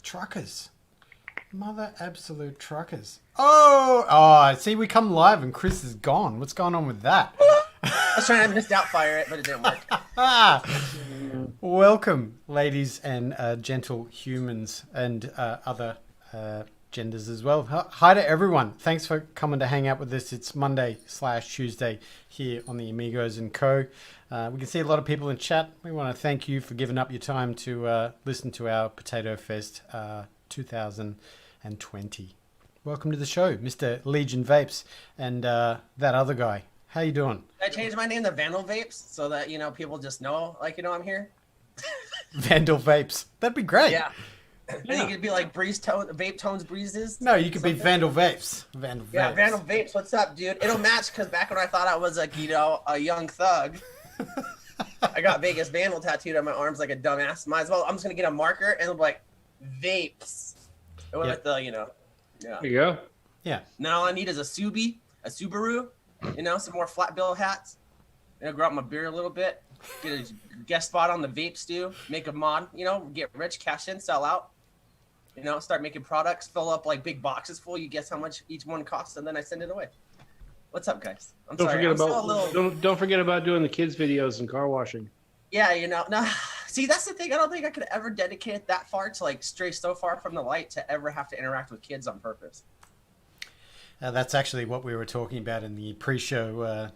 truckers. Mother absolute truckers. Oh, see, we come live and Chris is gone. What's going on with that? I was trying to mist out fire it, but it didn't work. Welcome, ladies and gentle humans and other genders as well. Hi to everyone. Thanks for coming to hang out with us. It's Monday/Tuesday here on the Amigos Co. We can see a lot of people in chat. We want to thank you for giving up your time to listen to our Potato Fest 2020. Welcome to the show, Mr. Legion Vapes and that other guy. How you doing? I changed my name to Vandal Vapes so that, people just know, I'm here. Vandal Vapes. That'd be great. Yeah. I think it'd be like Vape Tones Breezes. No, you could be Vandal Vapes. Vandal Vapes. Yeah, Vandal Vapes. What's up, dude? It'll match because back when I thought I was a young thug, I got Vegas Vandal tattooed on my arms like a dumbass. Might as well. I'm just gonna get a marker and it'll be like Vapes. With the, Yeah. There you go. Yeah. Now all I need is a Subaru, some more flat bill hats. Grow out my beard a little bit. Get a guest spot on the vape stew. Make a mod. Get rich, cash in, sell out. Start making products. Fill up like big boxes full. You guess how much each one costs, and then I send it away. What's up, guys? Don't forget about doing the kids videos and car washing. Yeah, no. See, that's the thing. I don't think I could ever dedicate it that far to stray so far from the light to ever have to interact with kids on purpose. That's actually what we were talking about in the pre-show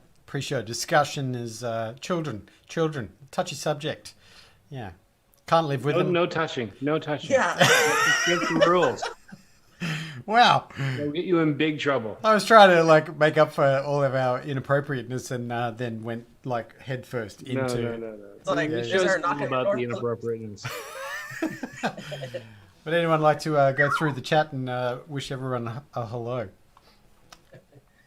discussion. Is children, touchy subject. Yeah, can't live with them. No touching. Yeah, Get some rules. Wow, They'll get you in big trouble. I was trying to make up for all of our inappropropriateness, and then went head first into. No. So, It shows about the inappropriateness. Would anyone like to go through the chat and wish everyone a hello?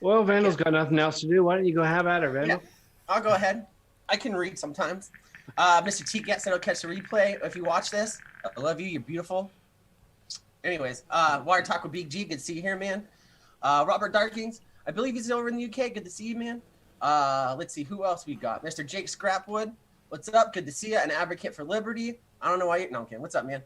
Well, Vandal's got nothing else to do. Why don't you go have at her, Vandal? Yeah, I'll go ahead. I can read sometimes. Mr. T gets it'll catch the replay. If you watch this, I love you. You're beautiful. Anyways, Water Talk with Big G. Good to see you here, man. Robert Darkings. I believe he's over in the UK. Good to see you, man. Let's see who else we got. Mr. Jake Scrapwood. What's up? Good to see you. An advocate for liberty. I don't know why you're. No, I'm kidding. What's up, man?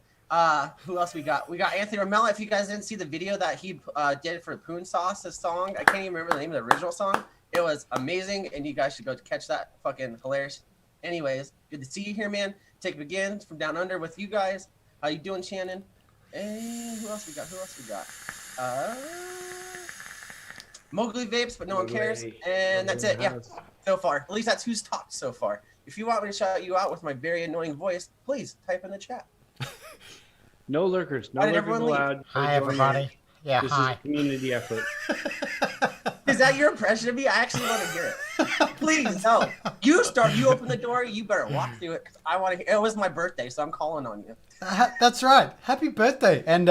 Who else we got? We got Anthony Romella. If you guys didn't see the video that he did for Poon Sauce, his song, I can't even remember the name of the original song. It was amazing, and you guys should go catch that. Fucking hilarious. Anyways, good to see you here, man. Take it again from down under with you guys. How you doing, Shannon? And who else we got? Mowgli Vapes, but no one cares. And that's it. Yeah, so far. At least that's who's talked so far. If you want me to shout you out with my very annoying voice, please type in the chat. No lurkers. No lurkers allowed. Hi, everybody. Yeah, this hi. is a community effort. Is that your impression of me? I actually want to hear it. Please, no. You open the door. You better walk through it. Cause I want to hear it. Was my birthday, so I'm calling on you. That's right. Happy birthday! And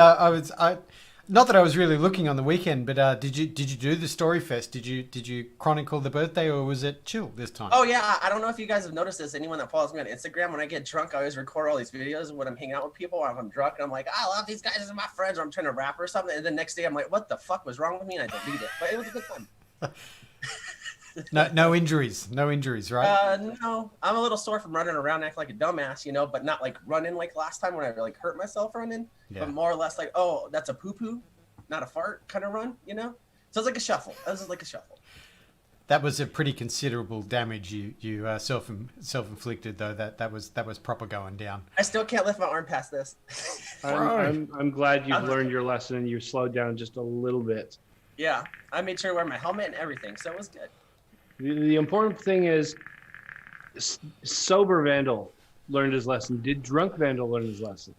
not that I was really looking on the weekend, but did you do the Story Fest? Did you chronicle the birthday, or was it chill this time? Oh yeah, I don't know if you guys have noticed this. Anyone that follows me on Instagram, when I get drunk, I always record all these videos when I'm hanging out with people, or if I'm drunk, and I'm like, I love these guys as my friends, or I'm trying to rap or something, and the next day I'm like, what the fuck was wrong with me? And I delete it. But it was a good time. No injuries, right? No. I'm a little sore from running around acting like a dumbass, but not like running like last time when I hurt myself running, but more or less like, oh, that's a poo-poo, not a fart kind of run, So it's like a shuffle. That was like a shuffle. That was a pretty considerable damage you self-inflicted, though. That was proper going down. I still can't lift my arm past this. I'm glad you've learned your lesson and you've slowed down just a little bit. Yeah, I made sure to wear my helmet and everything, so it was good. The important thing is sober Vandal learned his lesson. Did drunk Vandal learn his lesson?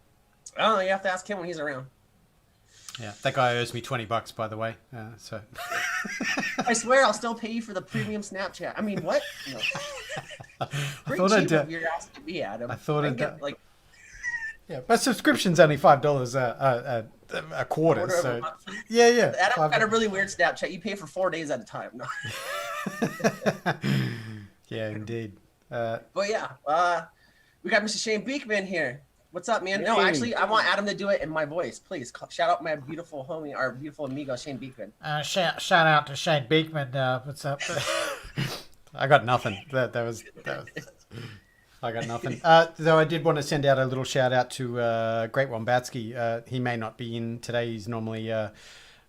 Oh, you have to ask him when he's around. Yeah, that guy owes me $20, by the way. So I swear I'll still pay you for the premium Snapchat. I mean, what? No. I thought I'd. You're asking to be, Adam. I thought I'd get, Yeah, but subscription's only $5 a quarter. So yeah. Adam got a really weird Snapchat. You pay for 4 days at a time. No. Yeah, indeed. But yeah, we got Mr. Shane Beekman here. What's up, man? No, actually, I want Adam to do it in my voice. Please shout out my beautiful homie, our beautiful amigo, Shane Beekman. Shout out to Shane Beekman. What's up? I got nothing. That was. I got nothing. Though I did want to send out a little shout out to Great Wombatsky. He may not be in today. He's normally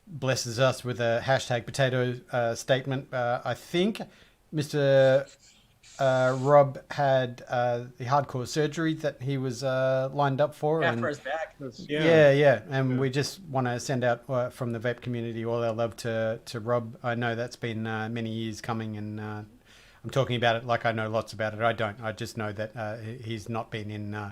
blesses us with a hashtag potato statement. I think Mr. Rob had the hardcore surgery that he was lined up for. Yeah, and for his back. yeah. And we just want to send out from the vape community all our love to Rob. I know that's been many years coming, and I'm talking about it like I know lots about it. I don't. I just know that he's not been in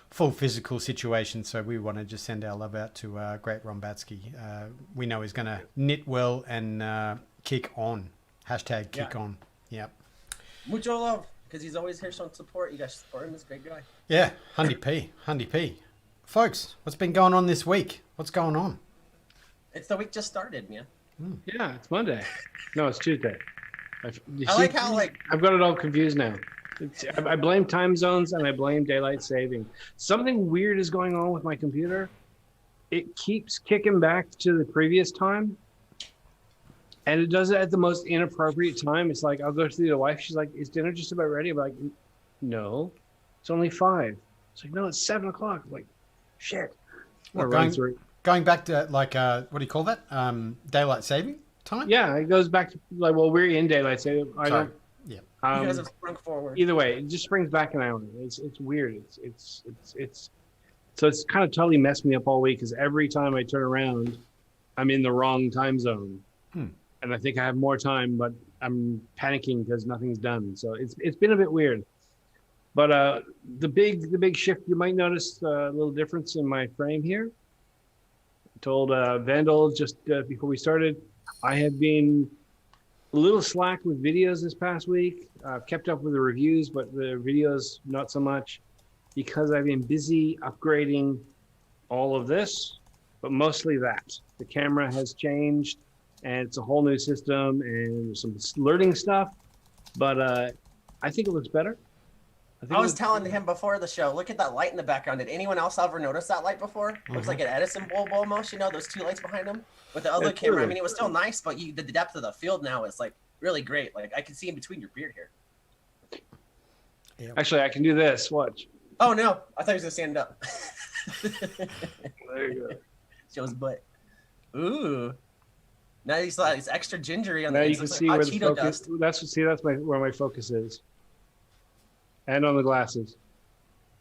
full physical situation, so we want to just send our love out to Great Rombatsky. We know he's going to knit well and kick on. Hashtag kick on. Yep. Mucho love, because he's always here showing support. You guys support him. He's a great guy. Yeah, Hundy P. Folks, what's been going on this week? What's going on? It's the week just started, man. Yeah, it's Monday. No, it's Tuesday. I like how I've got it all confused now. I blame time zones and I blame daylight saving. Something weird is going on with my computer. It keeps kicking back to the previous time. And it does it at the most inappropriate time. It's like, I'll go to the wife. She's like, is dinner just about ready? I'm like, no, it's only 5. It's like, no, it's 7 o'clock. I'm like, shit. Going back to like, what do you call that? Daylight saving time? Yeah, it goes back to like, well, we're in daylight saving. Yeah. you guys have sprung forward. Either way, it just springs back an hour. It's weird. It's so it's kind of totally messed me up all week because every time I turn around, I'm in the wrong time zone. And I think I have more time, but I'm panicking because nothing's done. So it's been a bit weird. But the big shift, you might notice a little difference in my frame here. I told Vandal just before we started, I have been a little slack with videos this past week. I've kept up with the reviews, but the videos not so much because I've been busy upgrading all of this, but mostly that. The camera has changed. And it's a whole new system and some learning stuff, but I think it looks better. I was telling him before the show, look at that light in the background. Did anyone else ever notice that light before? Looks like an Edison bulb almost, those 2 lights behind him with the other camera. I mean, it was still nice, but the depth of the field now is like really great. Like I can see in between your beard here. Yeah. Actually, I can do this. Watch. Oh no, I thought he was gonna stand up. There you go. Show his butt. Ooh. Now he's like, it's extra gingery on now the you can see where the focus. That's where my focus is, and on the glasses.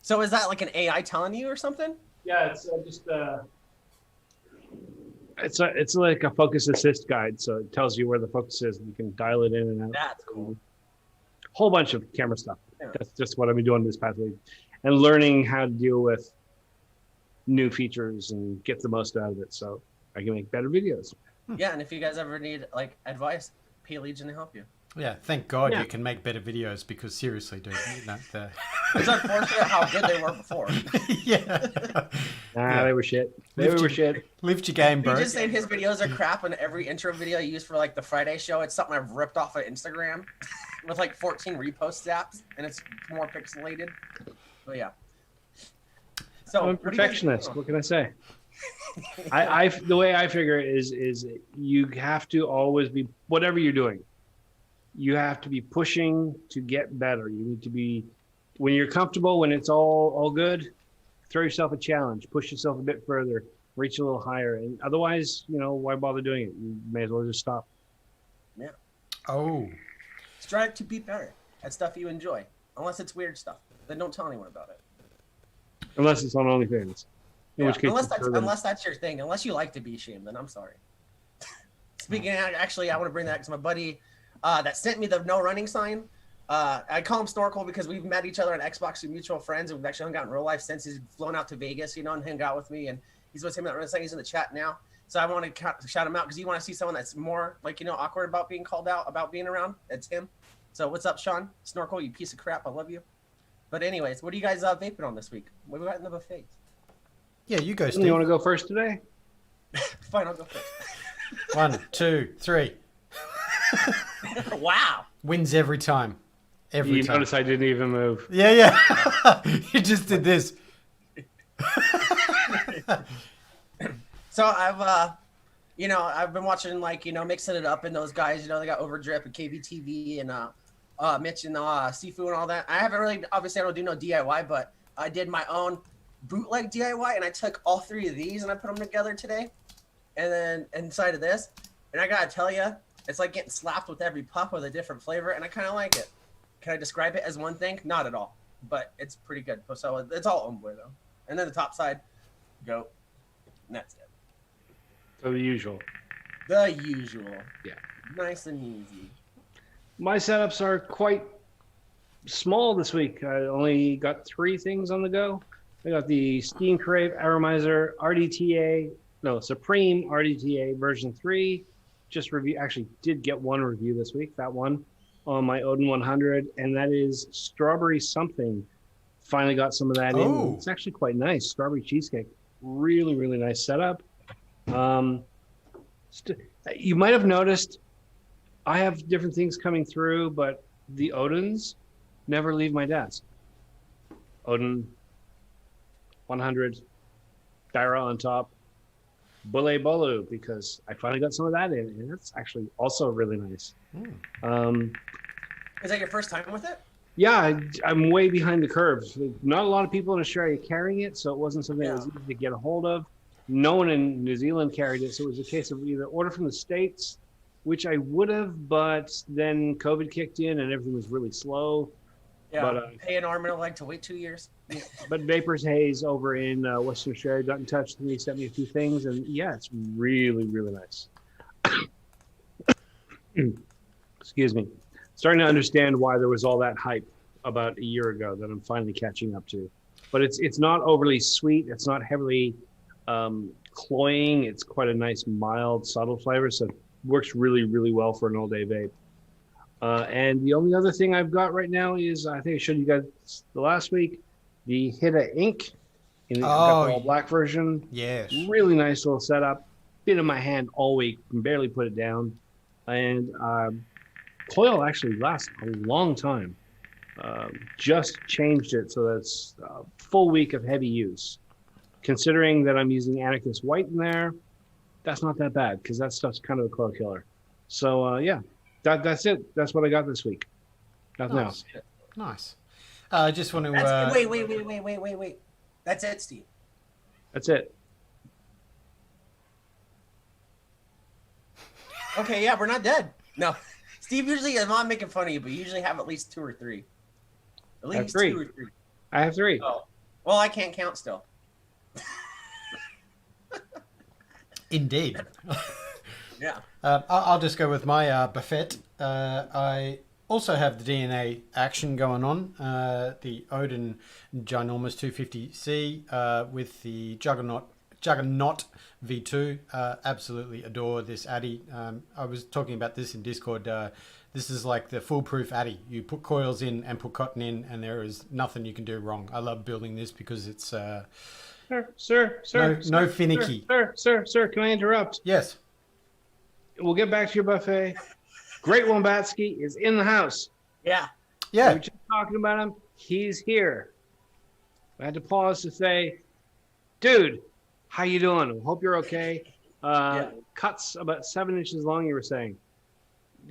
So is that like an AI telling you or something? Yeah, it's just it's like a focus assist guide, so it tells you where the focus is, and you can dial it in and out. That's cool. Whole bunch of camera stuff. Yeah. That's just what I've been doing this past week, and learning how to deal with new features and get the most out of it, so I can make better videos. Yeah, and if you guys ever need like advice, pay Legion to help you. Yeah, thank God you can make better videos because seriously, dude, it's unfortunate how good they were before. They were shit. Shit. Lift your game, bro. He just saying his videos are crap, and every intro video you use for like the Friday show, it's something I've ripped off of Instagram with like 14 repost apps, and it's more pixelated. But yeah. So I'm a perfectionist. What can I say? I the way I figure it is you have to always be, whatever you're doing, you have to be pushing to get better. You need to be, when you're comfortable, when it's all good, throw yourself a challenge, push yourself a bit further, reach a little higher, and otherwise, why bother doing it? You may as well just stop. Yeah. Oh. Strive to be better at stuff you enjoy, unless it's weird stuff. Then don't tell anyone about it. Unless it's on OnlyFans. Unless that's your thing. Unless you like to be shamed, then I'm sorry. Speaking of, actually, I want to bring that to my buddy that sent me the no running sign. I call him Snorkel because we've met each other on Xbox through mutual friends, and we've actually hung out in real life since he's flown out to Vegas, and hung out with me. And he's with him that running sign. He's in the chat now. So I want to shout him out because you want to see someone that's more like, awkward about being called out, about being around. It's him. So what's up, Sean? Snorkel, you piece of crap. I love you. But anyways, what are you guys vaping on this week? What have we got in the buffet? Yeah, you go, Steve. You want to go first today? Fine, I'll go first. 1, 2, 3. Wow. Wins every time. Every time. Notice I didn't even move. Yeah. You just did this. So I've been watching mixing it up, and those guys, they got Overdrip and KBTV and mentioned seafood and all that. I haven't really, obviously, I don't do no DIY, but I did my own bootleg DIY, and I took all 3 of these and I put them together today, and then inside of this, and I gotta tell you, it's like getting slapped with every puff with a different flavor, and I kind of like it. Can I describe it as one thing? Not at all, but it's pretty good. So it's all homeboy though, and then the top side, goat, and that's it. So the usual. The usual. Yeah. Nice and easy. My setups are quite small this week. I only got 3 things on the go. I got the Steam Crave Atomizer Supreme RDTA version 3. Just actually did get 1 review this week, that one on my Odin 100, and that is strawberry something. Finally got some of that in. It's actually quite nice. Strawberry cheesecake. Really, really nice setup. You might have noticed I have different things coming through, but the Odins never leave my desk. Odin 100, Daira on top, Bule Bolu, because I finally got some of that in, and that's actually also really nice. Is that your first time with it? Yeah, I'm way behind the curve. Not a lot of people in Australia carrying it, so it wasn't something that was easy to get a hold of. No one in New Zealand carried it, so it was a case of either order from the States, which I would have, but then COVID kicked in and everything was really slow. Yeah, but, pay an arm and a leg to wait 2 years. But Vapors Haze over in Western Australia got in touch with me, sent me a few things, and yeah, it's really, really nice. Excuse me. Starting to understand why there was all that hype about a year ago that I'm finally catching up to. But it's not overly sweet. It's not heavily cloying. It's quite a nice, mild, subtle flavor. So it works really, really well for an all-day vape. And the only other thing I've got right now is, I think I showed you guys the last week, the Hita Ink in the all black version. Yes. Really nice little setup. Been in my hand all week. Can barely put it down. And coil actually lasts a long time. Just changed it so that's a full week of heavy use. Considering that I'm using Anarchist White in there, that's not that bad because that stuff's kind of a coil killer. So yeah, that's it. That's what I got this week. Nothing else. Nice. I just want to. Wait. That's it, Steve. That's it. Okay, yeah, we're not dead. No. Steve usually, I'm not making fun of you, but you usually have at least 2 or 3. At least 2 or 3. I have 3. Oh. Well, I can't count still. Indeed. Yeah. I'll just go with my buffet. I also have the DNA action going on. The Odin Ginormous 250C with the Juggernaut V2. Absolutely adore this Addy. I was talking about this in Discord. This is like the foolproof Addy. You put coils in and put cotton in, and there is nothing you can do wrong. I love building this because it's Sir, no finicky. Sir, can I interrupt? Yes. We'll get back to your buffet. Great Wombatsky is in the house. Yeah. We were just talking about him. He's here. I had to pause to say, dude, how you doing? Hope you're okay. Cuts about 7 inches long, you were saying.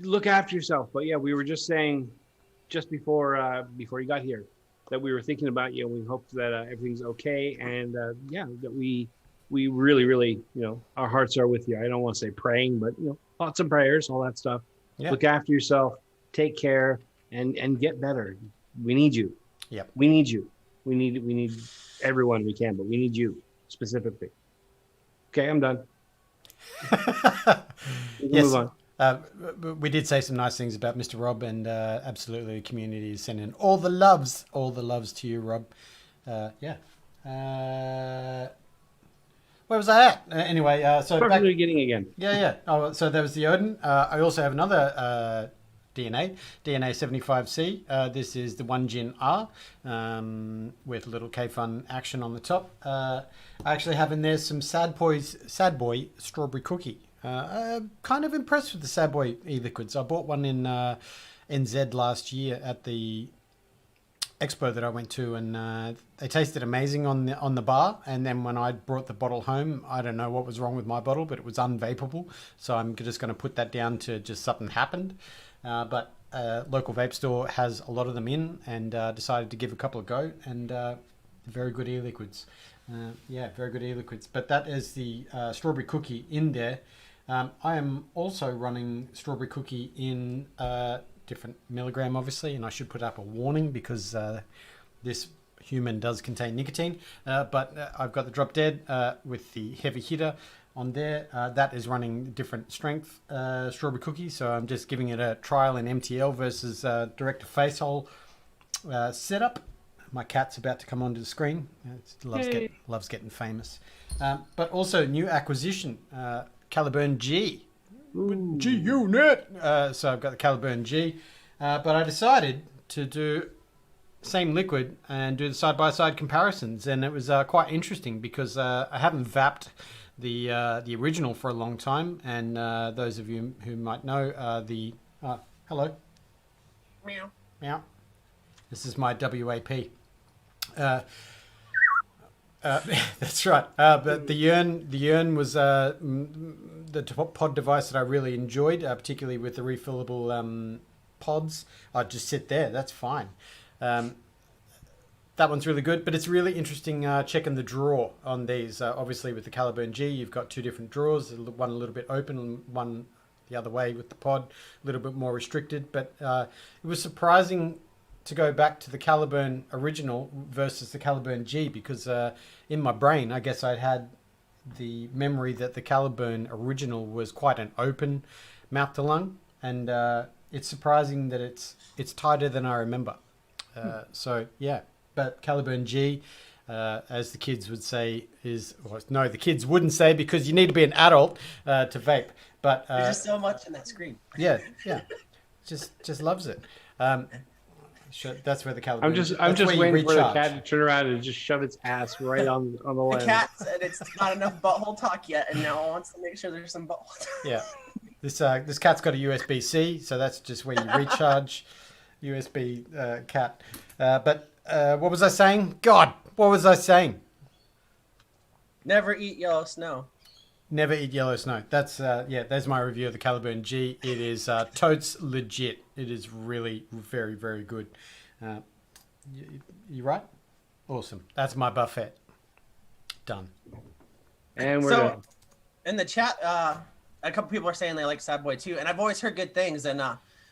Look after yourself. But yeah, we were just saying just before you got here that we were thinking about you, and we hope that everything's okay, and that we really, really, our hearts are with you. I don't want to say praying, but thoughts and prayers, all that stuff. Yeah. Look after yourself, take care, and get better. We need you. Yep. We need you. We need everyone we can, but we need you specifically. Okay, I'm done. Yes. Move on. We did say some nice things about Mr. Rob, and absolutely the community is sending all the loves to you, Rob. Where was I at? Anyway, so back to the beginning again. Yeah. Oh, so there was the Odin. I also have another DNA 75C. This is the 1 R with a little K-Fun action on the top. I actually have in there some Sad Boy strawberry cookie. Kind of impressed with the Sad Boy e-liquids. I bought one in NZ last year at the expo that I went to, and they tasted amazing on the bar. And then when I brought the bottle home, I don't know what was wrong with my bottle, but it was unvapable. So I'm just going to put that down to just something happened. But local vape store has a lot of them in, and decided to give a couple a go, and very good e-liquids. Very good e-liquids. But that is the strawberry cookie in there. I am also running strawberry cookie in different milligram, obviously, and I should put up a warning because this human does contain nicotine. But I've got the Drop Dead with the heavy hitter on there. That is running different strength strawberry cookie, so I'm just giving it a trial in MTL versus direct to face hole setup. My cat's about to come onto the screen. It loves getting famous. But also new acquisition, Caliburn G. G unit. So I've got the Caliburn G, but I decided to do same liquid and do the side-by-side comparisons, and it was quite interesting because I haven't vapped the original for a long time, and those of you who might know hello, Meow. meow. This is my WAP. That's right. But the Yearn was the pod device that I really enjoyed, particularly with the refillable pods. I'd just sit there. That's fine. That one's really good, but it's really interesting checking the draw on these. Obviously, with the Caliburn G, you've got two different drawers, one a little bit open and one the other way with the pod, a little bit more restricted. But it was surprising to go back to the Caliburn original versus the Caliburn G, because in my brain, I guess I'd had the memory that the Caliburn original was quite an open mouth to lung, and it's surprising that it's tighter than I remember. So yeah, but Caliburn G, as the kids would say, the kids wouldn't say because you need to be an adult to vape. But there's just so much in that screen. Yeah, just loves it. That's where the Caliburn. I'm just waiting for the cat to turn around and just shove its ass right on the lens. The cat said it's not enough butthole talk yet, and now wants to make sure there's some butthole talk. Yeah, this cat's got a USB-C, so that's just where you recharge. USB cat. But what was I saying? God, what was I saying? Never eat yellow snow. Never eat yellow snow. That's there's my review of the Caliburn G. It is totes legit. It is really very, very good. You right? Awesome. That's my buffet. Done. And we're done. In the chat, a couple people are saying they like Sad Boy too, and I've always heard good things. And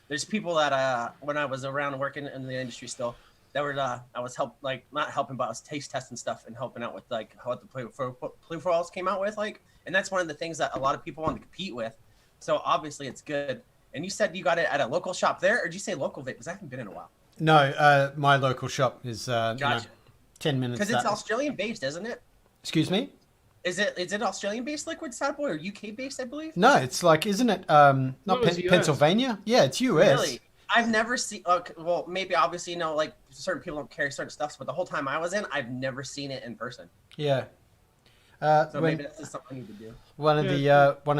there's people that when I was around working in the industry still, that were I was not helping, but I was taste testing stuff and helping out with like what the Play-for-Alls came out with, like. And that's one of the things that a lot of people want to compete with. So obviously it's good. And you said you got it at a local shop there, or did you say local vape? Because I haven't been in a while. No, my local shop is 10 minutes. Because it's Australian based, isn't it? Excuse me? Is it Australian based liquid Sad Boy or UK based, I believe? No, it's like, isn't it? Not Pennsylvania? Yeah, it's US. Really? I've never seen. Well, maybe obviously like certain people don't carry certain stuff, but the whole time I was in, I've never seen it in person. Yeah. So maybe that's just something I need to do. One of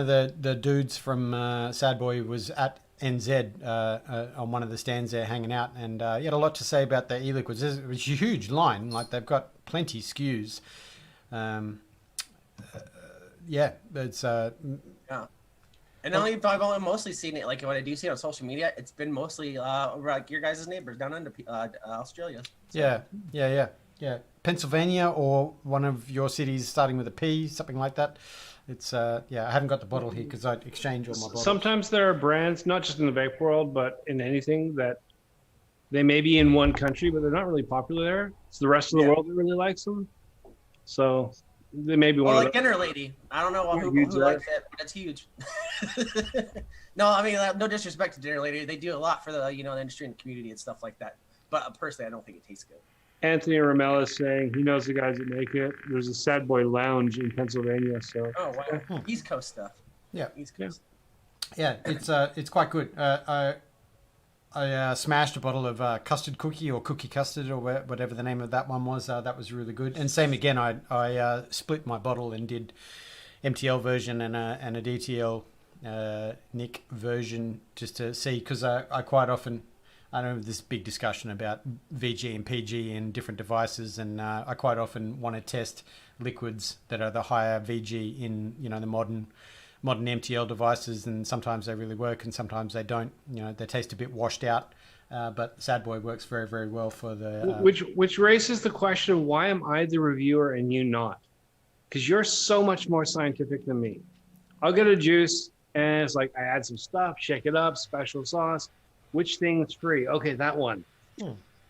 the dudes from Sad Boy was at NZ on one of the stands there hanging out, and he had a lot to say about the e-liquids. It was a huge line, like they've got plenty SKUs. It's yeah. And I've mostly seen it, like when I do see it on social media, it's been mostly like your guys' neighbors down under Australia. So. Yeah. Pennsylvania or one of your cities starting with a P, something like that. It's I haven't got the bottle here because I exchange all my bottles. Sometimes there are brands, not just in the vape world, but in anything, that they may be in one country, but they're not really popular there. It's the rest of the world that really likes them. So they may be one of like Dinner Lady. I don't know who likes it, but it's huge. No, I mean, no disrespect to Dinner Lady. They do a lot for the the industry and the community and stuff like that. But personally, I don't think it tastes good. Anthony Ramella is saying he knows the guys that make it. There's a Sad Boy Lounge in Pennsylvania. So wow, East Coast stuff. Yeah, East Coast. Yeah, it's quite good. I smashed a bottle of custard cookie or cookie custard or whatever the name of that one was. That was really good. And same again, I split my bottle and did MTL version and a DTL Nick version just to see, because I quite often. I know this big discussion about VG and PG in different devices, and I quite often want to test liquids that are the higher VG in the modern modern MTL devices, and sometimes they really work and sometimes they don't. You know, they taste a bit washed out. But Sad Boy works very, very well for the... Which raises the question, why am I the reviewer and you not? Because you're so much more scientific than me. I'll get a juice, and it's like, I add some stuff, shake it up, special sauce. Which thing's free? Okay, that one.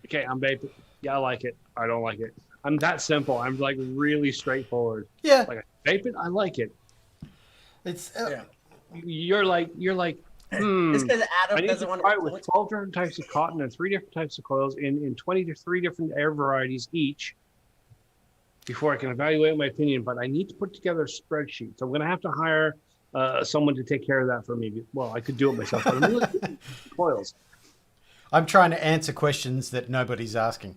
Okay, I'm vaping. Yeah, I like it. I don't like it. I'm that simple. I'm like really straightforward. Yeah. Like, I vape it, I like it. It's... You're like, It's because I Adam need doesn't to want try it with 12 different types of cotton and 3 different types of coils in 23 different air varieties each before I can evaluate my opinion. But I need to put together a spreadsheet. So I'm going to have to hire someone to take care of that for me. Well, I could do it myself, but I'm really good at coils. I'm trying to answer questions that nobody's asking.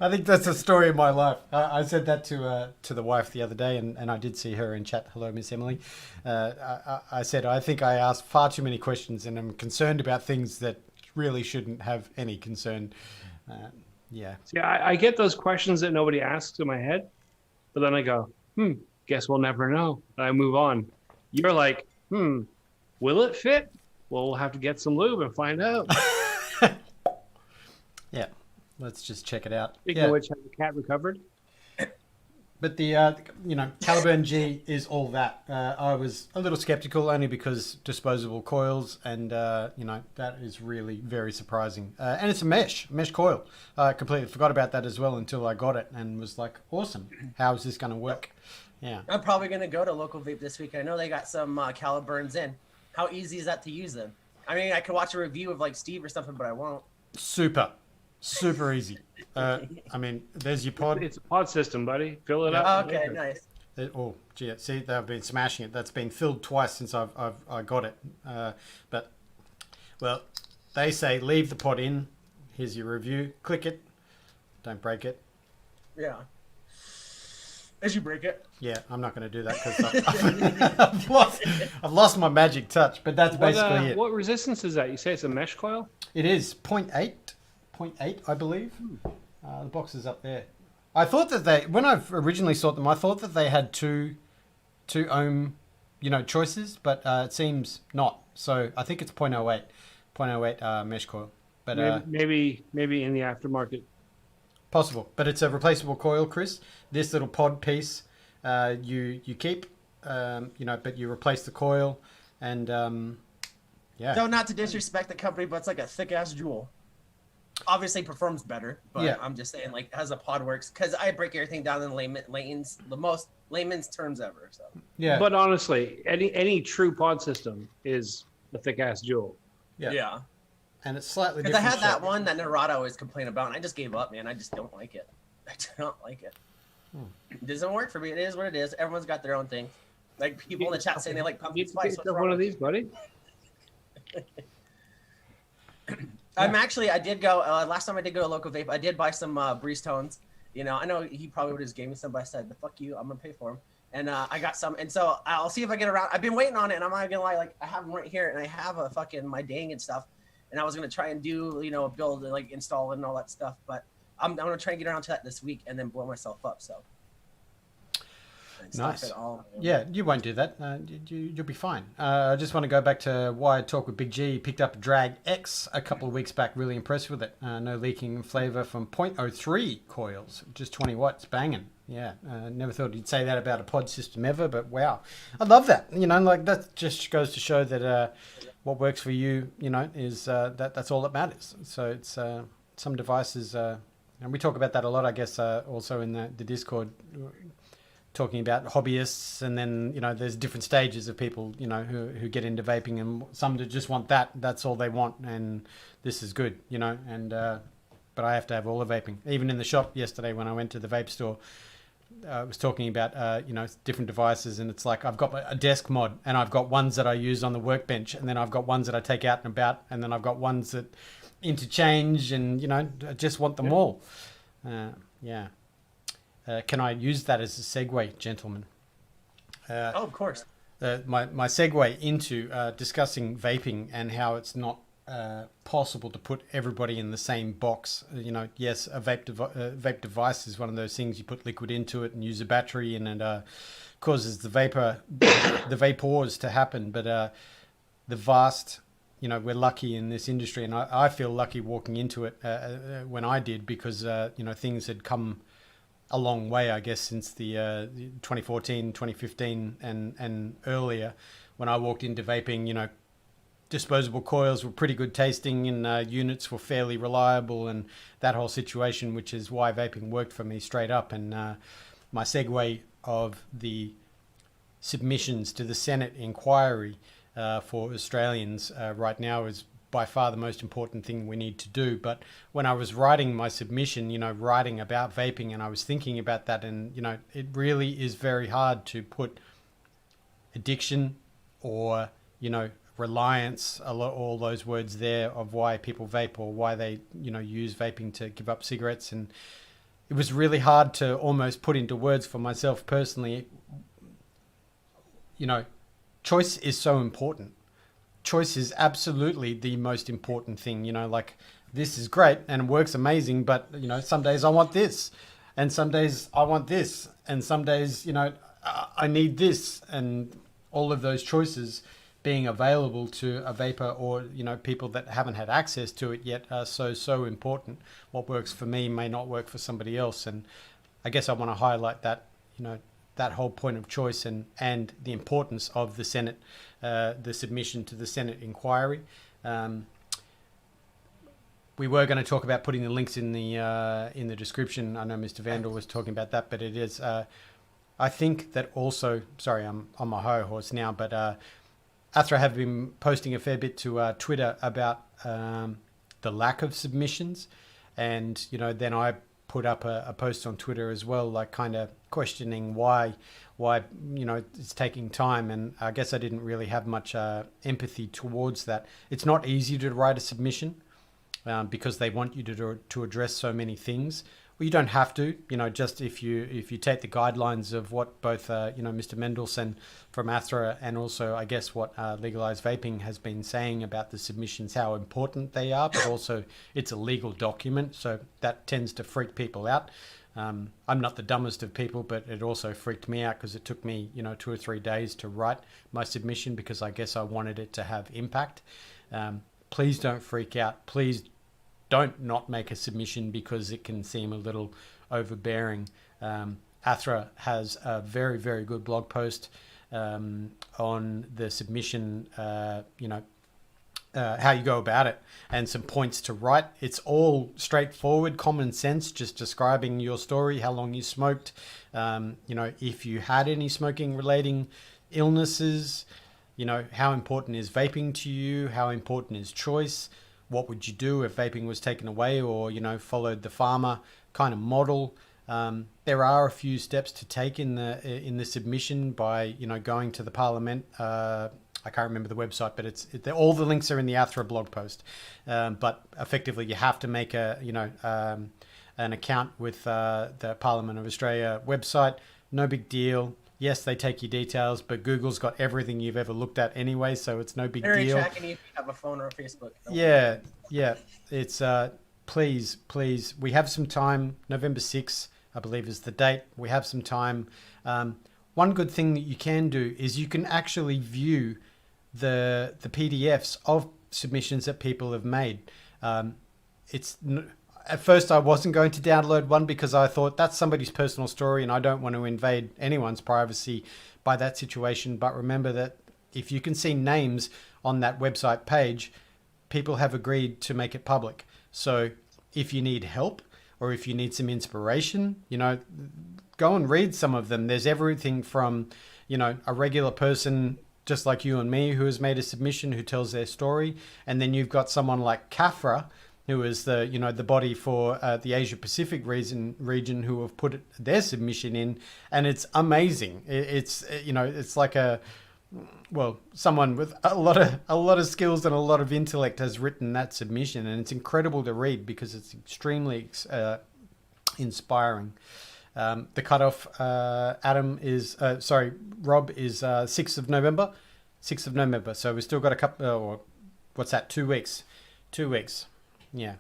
I think that's the story of my life. I said that to the wife the other day, and I did see her in chat. Hello, Miss Emily. I said, I think I asked far too many questions, and I'm concerned about things that really shouldn't have any concern. Yeah. See, I get those questions that nobody asks in my head, but then I go, guess we'll never know. And I move on. You're like, will it fit? Well, we'll have to get some lube and find out. Yeah. Let's just check it out. Speaking of which, has the cat recovered? But the Caliburn G is all that. I was a little skeptical only because disposable coils, and that is really very surprising. And it's a mesh coil. I completely forgot about that as well until I got it and was like, awesome. How is this going to work? Yeah. I'm probably going to go to local vape this week. I know they got some Caliburns in. How easy is that to use them? I mean, I could watch a review of like Steve or something, but I won't. Super easy. I mean, there's your pod. It's a pod system, buddy. Fill it up. Oh, okay, nice. Gee, see, they've been smashing it. That's been filled twice since I got it. But, well, they say leave the pod in. Here's your review. Click it. Don't break it. Yeah. As you break it. Yeah, I'm not going to do that because I've lost my magic touch. But that's basically it. What resistance is that? You say it's a mesh coil? It is 0.8, I believe. The box is up there. I thought that when I originally saw them, I thought that they had two ohm, choices, but it seems not. So I think it's 0.08 mesh coil. But maybe in the aftermarket. Possible, but it's a replaceable coil, Chris. This little pod piece, you keep, but you replace the coil, and yeah. So not to disrespect the company, but it's like a thick ass jewel. Obviously performs better, but yeah. I'm just saying, like, as a pod works, because I break everything down in the most layman's terms ever. So yeah, but honestly, any true pod system is a thick ass jewel. Yeah. And it's slightly different. Because I had shape. that one that Narada always complained about, and I just gave up, man. I just don't like it. I don't like it. It doesn't work for me. It is what it is. Everyone's got their own thing. Like people in the chat saying they like pumpkin spice. What's one of these, buddy? I did go, last time I did go to local vape, I did buy some Breeze Tones. I know he probably would have just gave me some, but I said, fuck you, I'm going to pay for them. And I got some, and so I'll see if I get around. I've been waiting on it, and I'm not going to lie, like, I have them right here, and I have a fucking, my dang and stuff. And I was going to try and do, build and like install and all that stuff. But I'm going to try and get around to that this week and then blow myself up. So. Nice. Yeah, you won't do that. You'll be fine. I just want to go back to why I talk with Big G. He picked up a Drag X a couple of weeks back. Really impressed with it. No leaking flavor from 0.03 coils. Just 20 watts. Banging. Yeah. Never thought he'd say that about a pod system ever, but wow. I love that. Like that just goes to show that what works for you, is that's all that matters. So it's some devices, and we talk about that a lot, I guess, also in the Discord, talking about hobbyists, and then there's different stages of people who get into vaping, and some that just want that's all they want, and this is good, and but I have to have all the vaping. Even in the shop yesterday when I went to the vape store, I was talking about different devices, and it's like I've got a desk mod, and I've got ones that I use on the workbench, and then I've got ones that I take out and about, and then I've got ones that interchange, and I just want them all. Yeah. Can I use that as a segue, gentlemen? Of course. My segue into discussing vaping and how it's not possible to put everybody in the same box. Yes, a vape device is one of those things you put liquid into it and use a battery, and it causes the vapors to happen. But the vast, we're lucky in this industry, and I feel lucky walking into it when I did, because things had come a long way, I guess, since the 2014, 2015 and earlier, when I walked into vaping. Disposable coils were pretty good tasting, and units were fairly reliable, and that whole situation, which is why vaping worked for me straight up. And my segue of the submissions to the Senate inquiry for Australians right now is by far the most important thing we need to do. But when I was writing my submission, writing about vaping, and I was thinking about that, and it really is very hard to put addiction or reliance, all those words there of why people vape, or why they use vaping to give up cigarettes. And it was really hard to almost put into words for myself personally. Choice is so important. Choice is absolutely the most important thing. Like, this is great and it works amazing, but some days I want this, and some days I want this, and some days I need this. And all of those choices being available to a vapor, or people that haven't had access to it yet, are so important. What works for me may not work for somebody else, and I guess I want to highlight that that whole point of choice, and the importance of the Senate, the submission to the Senate inquiry. We were going to talk about putting the links in the description. I know Mr. Vandal was talking about that, but it is I think that also, sorry, I'm on my high horse now, but Athra have been posting a fair bit to Twitter about the lack of submissions, and then I put up a post on Twitter as well, like kind of questioning why it's taking time. And I guess I didn't really have much empathy towards that. It's not easy to write a submission because they want you to address so many things. Well, you don't have to, just if you take the guidelines of what both, Mr. Mendelsohn from ATHRA, and also, I guess, what Legalized Vaping has been saying about the submissions, how important they are, but also it's a legal document, so that tends to freak people out. I'm not the dumbest of people, but it also freaked me out because it took me, 2 or 3 days to write my submission, because I guess I wanted it to have impact. Please don't freak out. Please don't not make a submission because it can seem a little overbearing. ATHRA has a very, very good blog post on the submission, how you go about it, and some points to write. It's all straightforward, common sense, just describing your story, how long you smoked, if you had any smoking relating illnesses, how important is vaping to you, how important is choice. What would you do if vaping was taken away, or followed the pharma kind of model? There are a few steps to take in the submission by going to the Parliament. I can't remember the website, but all the links are in the ATHRA blog post. But effectively, you have to make an account with the Parliament of Australia website. No big deal. Yes, they take your details, but Google's got everything you've ever looked at anyway, so it's no big deal. They're tracking you if you have a phone or a Facebook. Yeah. It's please, we have some time. November 6th, I believe, is the date. We have some time. One good thing that you can do is you can actually view the PDFs of submissions that people have made. At first, I wasn't going to download one because I thought that's somebody's personal story and I don't want to invade anyone's privacy by that situation. But remember that if you can see names on that website page, people have agreed to make it public. So if you need help or if you need some inspiration, go and read some of them. There's everything from, a regular person just like you and me who has made a submission who tells their story. And then you've got someone like CAFRA, who is the body for the Asia Pacific region, who have put their submission in, and it's amazing. It's like someone with a lot of skills and a lot of intellect has written that submission, and it's incredible to read because it's extremely inspiring. The cutoff, Rob, is 6th of November. 6th of November. So we've still got a couple, 2 weeks. 2 weeks. Yeah.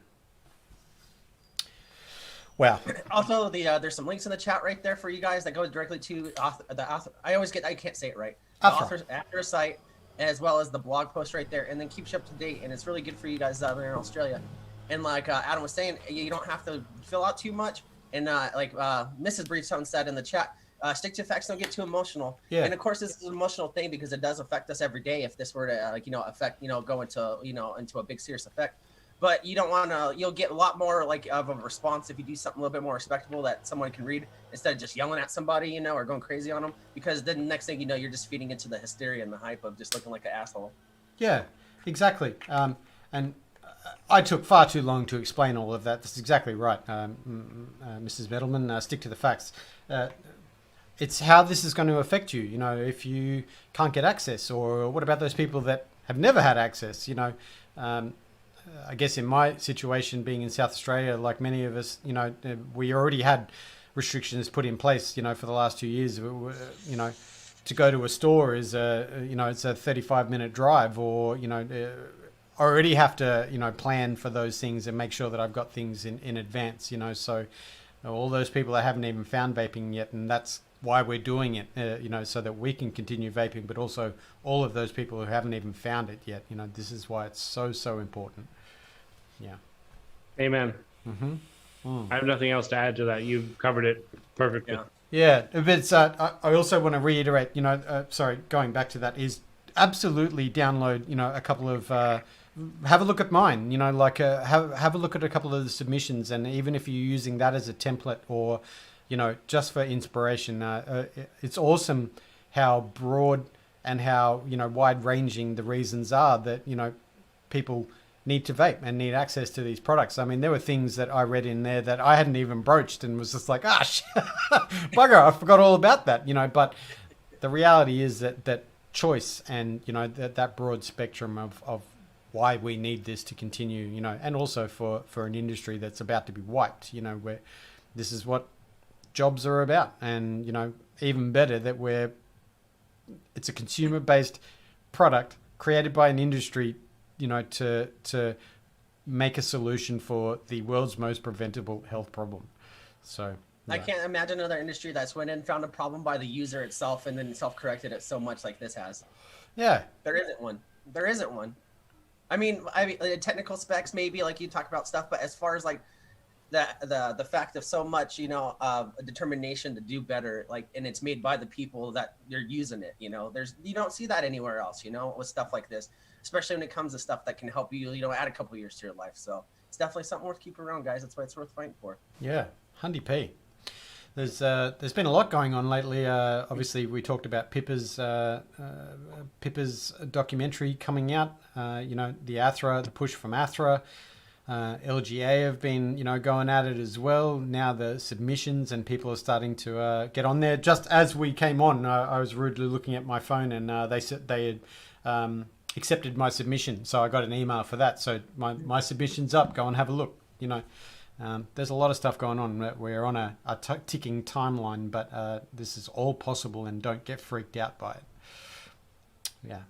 Wow. Also, there's some links in the chat right there for you guys that go directly to the author. I can't say it right. The author site, as well as the blog post right there, and then keeps you up to date. And it's really good for you guys out there in Australia. And like Adam was saying, you don't have to fill out too much. And like Mrs. Breezestone said in the chat, stick to facts, don't get too emotional. Yeah. And of course, this is an emotional thing because it does affect us every day. If this were to affect, go into into a big serious effect. But you don't want to. You'll get a lot more like of a response if you do something a little bit more respectable that someone can read instead of just yelling at somebody, or going crazy on them. Because then the next thing you know, you're just feeding into the hysteria and the hype of just looking like an asshole. Yeah, exactly. And I took far too long to explain all of that. That's exactly right, Mrs. Mettleman. Stick to the facts. It's how this is going to affect you. If you can't get access, or what about those people that have never had access? I guess in my situation, being in South Australia, like many of us, we already had restrictions put in place, for the last 2 years. To go to a store is it's a 35-minute drive, or I already have to plan for those things and make sure that I've got things in advance. So all those people that haven't even found vaping yet, and that's why we're doing it, so that we can continue vaping, but also all of those people who haven't even found it yet. This is why it's so important. Yeah. Amen. Mm-hmm. I have nothing else to add to that. You've covered it perfectly. Yeah, but it's, I also want to reiterate, going back to that, is absolutely download, a couple of, have a look at mine, have a look at a couple of the submissions, and even if you're using that as a template or, just for inspiration, it's awesome how broad and how, wide-ranging the reasons are that, people need to vape and need access to these products. I mean, there were things that I read in there that I hadn't even broached and was just like, bugger, I forgot all about that, but the reality is that choice and, that broad spectrum of why we need this to continue, and also for an industry that's about to be wiped, where this is what jobs are about. And, even better that it's a consumer-based product created by an industry, to make a solution for the world's most preventable health problem. So I can't imagine another industry that's went in, found a problem by the user itself, and then self-corrected it so much like this has. Yeah. There isn't one. I mean, the technical specs maybe, like you talk about stuff, but as far as like the fact of so much, a determination to do better, like, and it's made by the people that they're using it, you don't see that anywhere else, with stuff like this. Especially when it comes to stuff that can help you, add a couple years to your life. So it's definitely something worth keeping around, guys. That's why it's worth fighting for. Yeah, 100p. There's been a lot going on lately. Obviously, we talked about Pippa's documentary coming out. The ATHRA, the push from ATHRA. LGA have been, going at it as well. Now the submissions and people are starting to get on there. Just as we came on, I was rudely looking at my phone, and they said they had accepted my submission, so I got an email for that. So my submission's up. Go and have a look. There's a lot of stuff going on. We're on a ticking timeline, but this is all possible, and don't get freaked out by it. Yeah,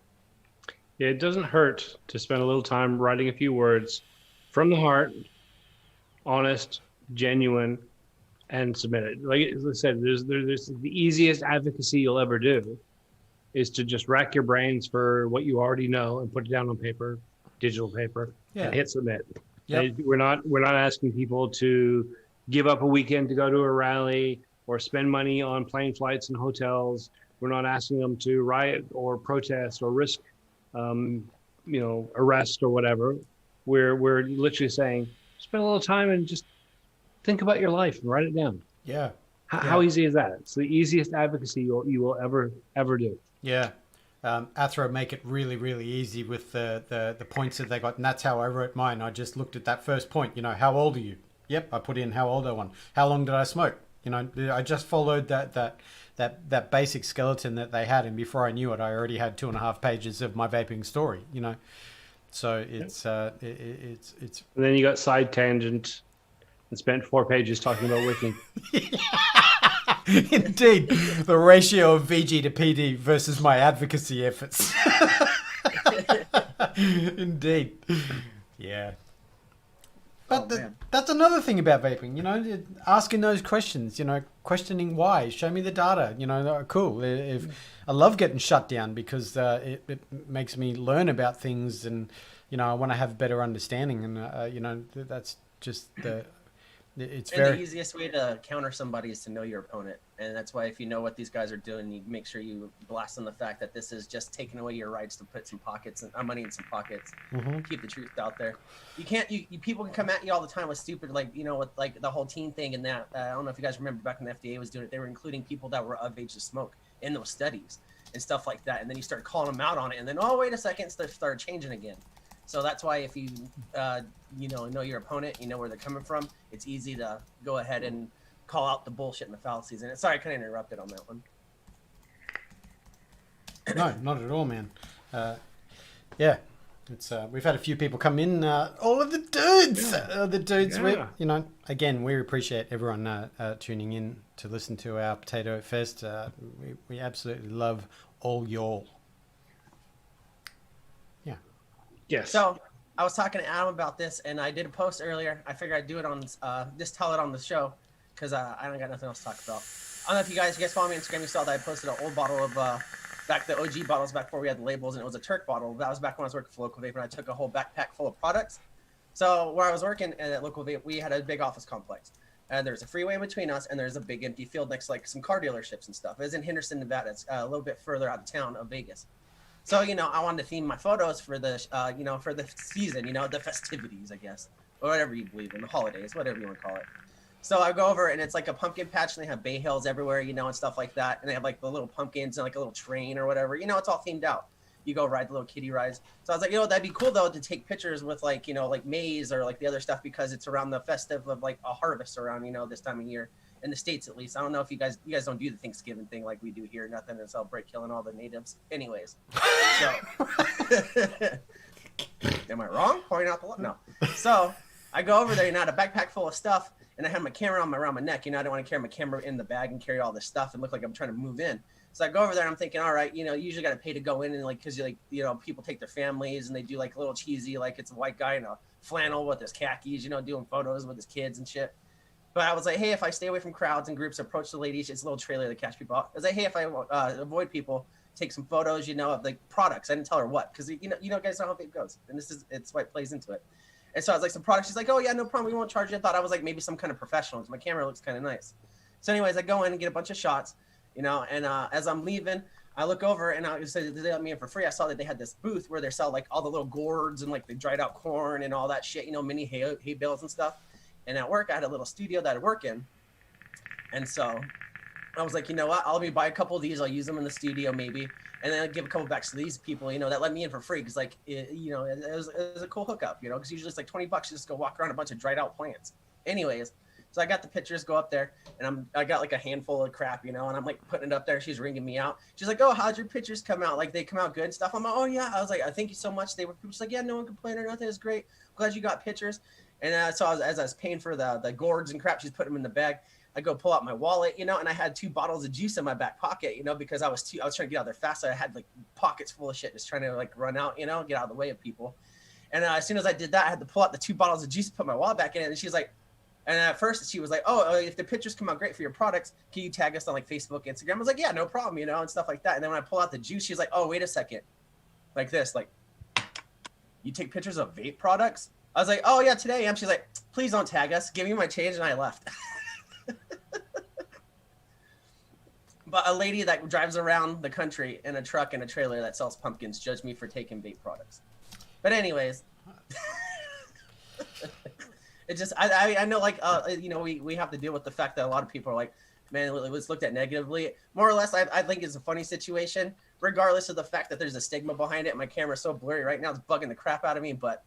it doesn't hurt to spend a little time writing a few words from the heart, honest, genuine, and submit it. Like I said, there's the easiest advocacy you'll ever do is to just rack your brains for what you already know and put it down on paper, digital paper, and hit submit. Yep. We're not asking people to give up a weekend to go to a rally or spend money on plane flights and hotels. We're not asking them to riot or protest or risk, arrest or whatever. We're literally saying, spend a little time and just think about your life and write it down. Yeah. How easy is that? It's the easiest advocacy you will ever do. Yeah. ATHRA make it really, really easy with the points that they got. And that's how I wrote mine. I just looked at that first point, how old are you? Yep. I put in how old I want. How long did I smoke? I just followed that basic skeleton that they had. And before I knew it, I already had 2.5 pages of my vaping story, So it's And then you got side tangent and spent 4 pages talking about wicking. Indeed, the ratio of VG to PD versus my advocacy efforts. Indeed. Yeah. But man. that's another thing about vaping, you know, asking those questions, you know, questioning why. Show me the data, you know, cool. If I love getting shut down because it makes me learn about things, and, you know, I want to have better understanding, and, you know, that's just it's And very... the easiest way to counter somebody is to know your opponent. And that's why if you know what these guys are doing, you make sure you blast on the fact that this is just taking away your rights to put some pockets and money in some pockets. Keep the truth out there. You can't, you people can come at you all the time with stupid, like, you know, with like the whole teen thing and that. I don't know if you guys remember back when the FDA was doing it, they were including people that were of age to smoke in those studies and stuff like that. And then you start calling them out on it. And then, oh, wait a second, stuff started changing again. So that's why if you, you know your opponent, you know where they're coming from, it's easy to go ahead and call out the bullshit and the fallacies. And sorry, I kind of interrupted on that one. No, not at all, man. Yeah, it's we've had a few people come in. All of the dudes. Yeah. You know, again, we appreciate everyone tuning in to listen to our Potato Fest. We absolutely love all y'all. Yeah. Yes. So I was talking to Adam about this, and I did a post earlier. I figured I'd do it on just tell it on the show because I don't got nothing else to talk about. I don't know if you guys follow me on Instagram. You saw that I posted an old bottle of back the OG bottles back before we had the labels, and it was a Turk bottle. That was back when I was working for Local Vape, and I took a whole backpack full of products. So where I was working at Local Vape, we had a big office complex. There's a freeway between us, and there's a big empty field next to like some car dealerships and stuff. It was in Henderson, Nevada. It's a little bit further out of town of Vegas. So, you know, I wanted to theme my photos for the, you know, for the season, you know, the festivities, I guess, or whatever you believe in, the holidays, whatever you want to call it. So I go over, and it's like a pumpkin patch, and they have bay hills everywhere, you know, and stuff like that. And they have like the little pumpkins and like a little train or whatever, you know, it's all themed out. You go ride the little kiddie rides. So I was like, you know, that'd be cool though to take pictures with like, you know, like maize or like the other stuff because it's around the festive of like a harvest around, you know, this time of year in the States at least. I don't know if you guys don't do the Thanksgiving thing like we do here, nothing to celebrate killing all the natives. Anyways, so am I wrong? Pointing out the no. So I go over there and I had a backpack full of stuff, and I had my camera around my neck. You know, I don't want to carry my camera in the bag and carry all this stuff and look like I'm trying to move in. So I go over there and I'm thinking, all right, you know, you usually got to pay to go in, and like, cause you like, you know, people take their families and they do like a little cheesy, like it's a white guy in a flannel with his khakis, you know, doing photos with his kids and shit. But I was like, hey, if I stay away from crowds and groups, approach the ladies, it's a little trailer to catch people out. I was like, hey, if I avoid people, take some photos, you know, of like products. I didn't tell her what, because you know, guys know how vape goes, and it's what plays into it. And so I was like, some products. She's like, oh yeah, no problem, we won't charge you. I thought I was like maybe some kind of professional, because my camera looks kind of nice. So anyways, I go in and get a bunch of shots, you know, and as I'm leaving, I look over and I said, they let me in for free. I saw that they had this booth where they sell like all the little gourds and like the dried out corn and all that shit, you know, mini hay bales and stuff. And at work, I had a little studio that I work in. And so I was like, you know what? I'll be buy a couple of these. I'll use them in the studio maybe. And then I'll give a couple back to these people, you know, that let me in for free. Cause like, you know, it was a cool hookup, you know, cause usually it's like $20 to just go walk around a bunch of dried out plants. Anyways, so I got the pictures, go up there, and I got like a handful of crap, you know, and I'm like putting it up there. She's ringing me out. She's like, oh, how'd your pictures come out? Like they come out good and stuff. I'm like, oh yeah. I was like, thank you so much. They were just like, yeah, no one complained or nothing. It's great. Glad you got pictures. And so as I was paying for the gourds and crap, she's putting them in the bag. I go pull out my wallet, you know, and I had 2 bottles of juice in my back pocket, you know, because I was trying to get out there fast. So I had like pockets full of shit, just trying to like run out, you know, get out of the way of people. And as soon as I did that, I had to pull out the 2 bottles of juice, put my wallet back in it. And she's like, and at first she was like, oh, if the pictures come out great for your products, can you tag us on like Facebook, Instagram? I was like, yeah, no problem, you know, and stuff like that. And then when I pull out the juice, she's like, oh, wait a second. Like this, like, you take pictures of vape products? I was like, oh yeah, today I am. She's like, please don't tag us. Give me my change, and I left. But a lady that drives around the country in a truck and a trailer that sells pumpkins judged me for taking vape products. But anyways, it just I know like you know we have to deal with the fact that a lot of people are like, man, it was looked at negatively. More or less, I think it's a funny situation, regardless of the fact that there's a stigma behind it. My camera's so blurry right now, it's bugging the crap out of me, but.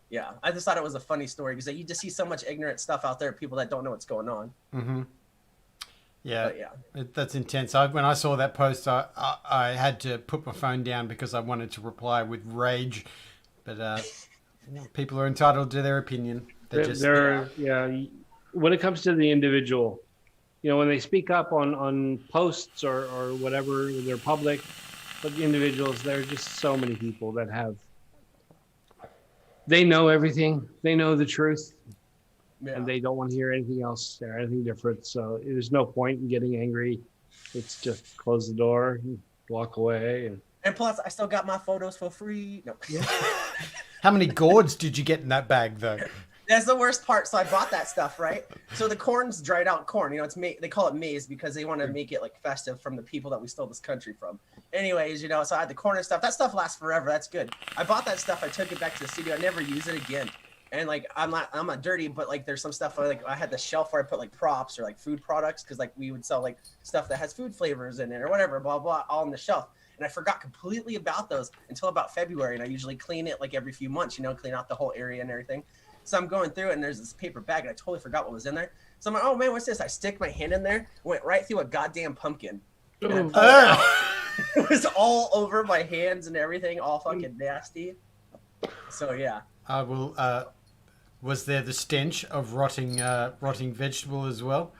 Yeah, I just thought it was a funny story because you just see so much ignorant stuff out there, people that don't know what's going on. Mm-hmm. Yeah, but yeah, that's intense. When I saw that post, I had to put my phone down because I wanted to reply with rage. But people are entitled to their opinion. Yeah. When it comes to the individual, you know, when they speak up on posts or whatever, they're public. But the individuals, there are just so many people that have They know everything. They know the truth, Yeah. and they don't want to hear anything else or anything different. So there's no point in getting angry. It's just close the door, and walk away, And plus, I still got my photos for free. No. How many gourds did you get in that bag, though? That's the worst part. So I bought that stuff, right? So the corn's dried out corn. You know, they call it maize because they want to make it like festive from the people that we stole this country from. Anyways, you know, so I had the corn and stuff. That stuff lasts forever. That's good. I bought that stuff. I took it back to the studio. I never use it again. And like, I'm not dirty, but like, there's some stuff like I had the shelf where I put like props or like food products because like we would sell like stuff that has food flavors in it or whatever, blah blah, all on the shelf. And I forgot completely about those until about February. And I usually clean it like every few months, you know, clean out the whole area and everything. So I'm going through it and there's this paper bag and I totally forgot what was in there. So I'm like, oh man, what's this? I stick my hand in there, went right through a goddamn pumpkin. And it was all over my hands and everything, all fucking nasty. So yeah. I will. Was there the stench of rotting vegetable as well?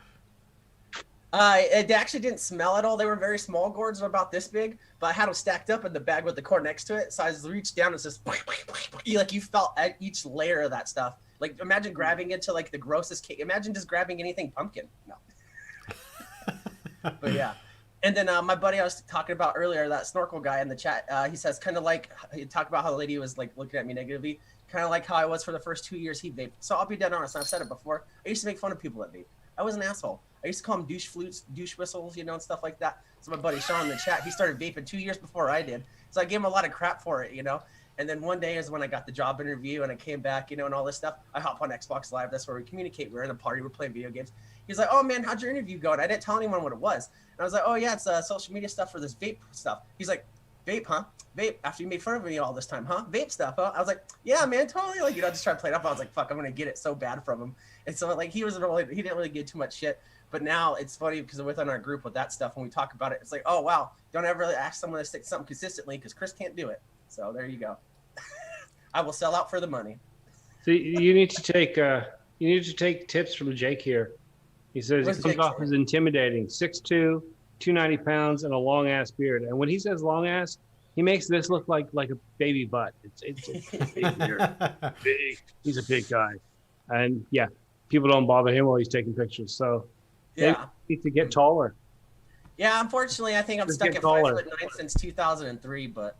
It actually didn't smell at all. They were very small gourds, about this big, but I had them stacked up in the bag with the corn next to it. So I just reached down and it's just like you felt at each layer of that stuff. Like imagine grabbing into like the grossest cake. Imagine just grabbing anything pumpkin. No. But yeah. And then my buddy I was talking about earlier, that snorkel guy in the chat, he says kind of like, he talked about how the lady was like looking at me negatively, kind of like how I was for the first 2 years he vaped. So I'll be dead honest, I've said it before. I used to make fun of people that vape. I was an asshole. I used to call them douche flutes, douche whistles, you know, and stuff like that. So my buddy Sean in the chat, he started vaping 2 years before I did. So I gave him a lot of crap for it, you know. And then one day is when I got the job interview and I came back, you know, and all this stuff. I hop on Xbox Live. That's where we communicate. We're in a party. We're playing video games. He's like, oh, man, how'd your interview go? And I didn't tell anyone what it was. And I was like, oh, yeah, it's social media stuff for this vape stuff. He's like, vape, huh? Vape, after you made fun of me all this time, huh? Vape stuff, huh? I was like, yeah, man, totally. Like, you know, just trying to play it up. I was like, fuck, I'm going to get it so bad from him. And so, like, he didn't really give too much shit. But now it's funny because within our group with that stuff, when we talk about it, it's like, oh, wow, don't ever ask someone to stick something consistently because Chris can't do it. So there you go. I will sell out for the money. So you need to take tips from Jake here. He says he comes off as intimidating, 6'2", 290 pounds, and a long ass beard. And when he says long ass, he makes this look like a baby butt. It's a big beard. Big. He's a big guy, and yeah, people don't bother him while he's taking pictures. So yeah, he needs to get taller. Yeah, unfortunately, I think I'm stuck at 5'9" since 2003, but.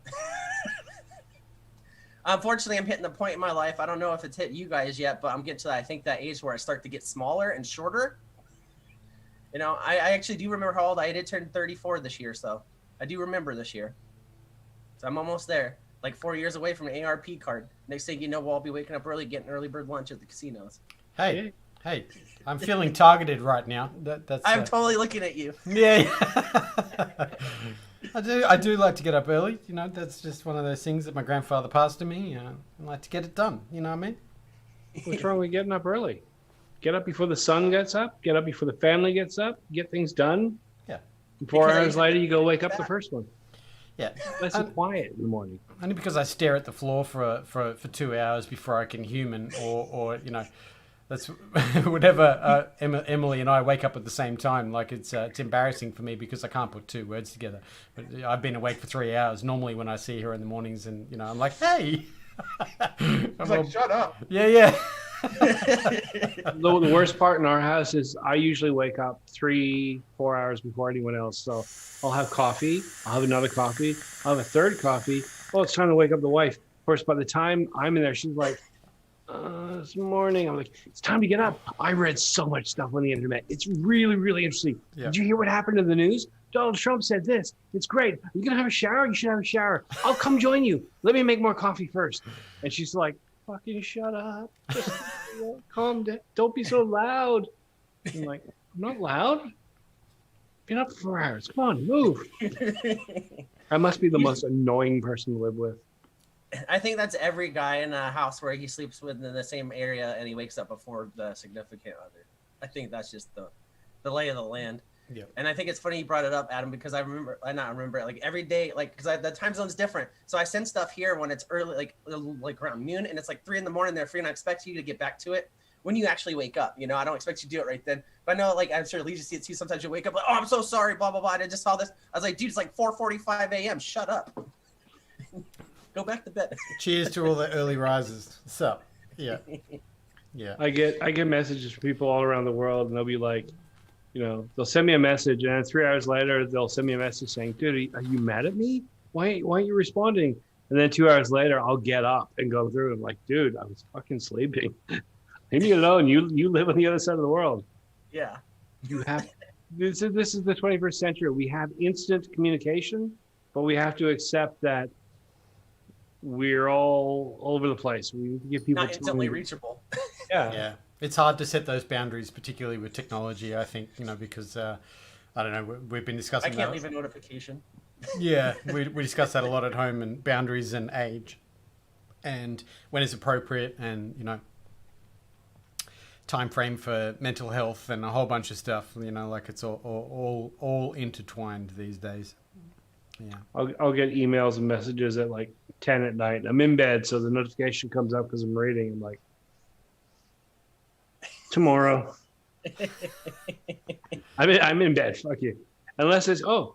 Unfortunately, I'm hitting the point in my life. I don't know if it's hit you guys yet, but I'm getting to that. I think that age where I start to get smaller and shorter. You know, I actually do remember how old I did turn 34 this year, so I do remember this year. So I'm almost there, like 4 years away from an ARP card. Next thing you know, we'll all be waking up early, getting early bird lunch at the casinos. Hey, I'm feeling targeted right now. I'm totally looking at you. Yeah. I do like to get up early. You know, that's just one of those things that my grandfather passed to me. I like to get it done. You know what I mean? What's wrong with getting up early? Get up before the sun gets up. Get up before the family gets up. Get things done. Yeah. 4 hours later, you go wake up the first one. Yeah. Nice and quiet in the morning. Only because I stare at the floor for 2 hours before I can human or you know. That's whatever. Emily and I wake up at the same time. Like it's embarrassing for me because I can't put two words together. But I've been awake for 3 hours. Normally, when I see her in the mornings, and you know, I'm like, "Hey," It's like, shut up. Yeah. The worst part in our house is I usually wake up 3-4 hours before anyone else. So I'll have coffee. I'll have another coffee. I'll have a third coffee. Oh, it's time to wake up the wife. Of course, by the time I'm in there, she's like. This morning, I'm like, it's time to get up. I read so much stuff on the internet. It's really, really interesting. Yeah. Did you hear what happened in the news? Donald Trump said this. It's great. Are you going to have a shower? You should have a shower. I'll come join you. Let me make more coffee first. And she's like, fucking shut up. Just calm down. Don't be so loud. I'm like, I'm not loud. Been up for 4 hours. Come on, move. I must be the most annoying person to live with. I think that's every guy in a house where he sleeps within the same area and he wakes up before the significant other. I think that's just the lay of the land. Yeah. And I think it's funny you brought it up, Adam, because I remember like every day, like because the time zone's different. So I send stuff here when it's early, like around noon, and it's like 3 a.m. They're free, and I expect you to get back to it when you actually wake up. You know, I don't expect you to do it right then. But I know, like I'm sure Lee just see it too. Sometimes you wake up like, oh, I'm so sorry, blah blah blah. I just saw this. I was like, dude, it's like 4:45 a.m. Shut up. Go back to bed. Cheers to all the early risers. So, yeah. Yeah. I get messages from people all around the world, and they'll be like, they'll send me a message, and then 3 hours later, they'll send me a message saying, "Dude, are you mad at me? Why aren't you responding?" And then 2 hours later, I'll get up and go through. I'm like, "Dude, I was fucking sleeping. Leave me alone. You live on the other side of the world. Yeah. You have this is the 21st century. We have instant communication, but we have to accept that we're all over the place. We need to give people Not instantly time. reachable. Yeah. It's hard to set those boundaries, particularly with technology, I think, because, I don't know, we've been I discussing can't that. leave a notification. Yeah, we discuss that a lot at home, and boundaries and age and when it's appropriate, and, time frame for mental health and a whole bunch of stuff, like it's all intertwined these days. Yeah. I'll get emails and messages at like 10 at night. I'm in bed, so the notification comes up because I'm reading. I'm like, tomorrow. I'm in bed. Fuck you. Unless it's Steam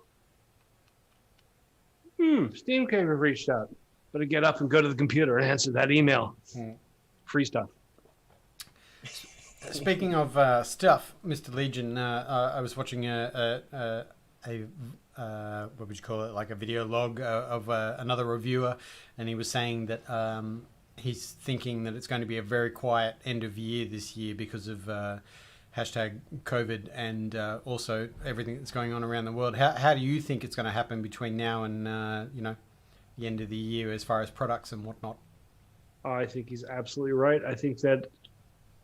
Caver reached out. Better get up and go to the computer and answer that email. Free stuff. Speaking of stuff, Mr. Legion, I was watching a what would you call it, like a video log of another reviewer, and he was saying that he's thinking that it's going to be a very quiet end of year this year because of hashtag COVID and also everything that's going on around the world. How do you think it's going to happen between now and the end of the year as far as products and whatnot? I think he's absolutely right. I think that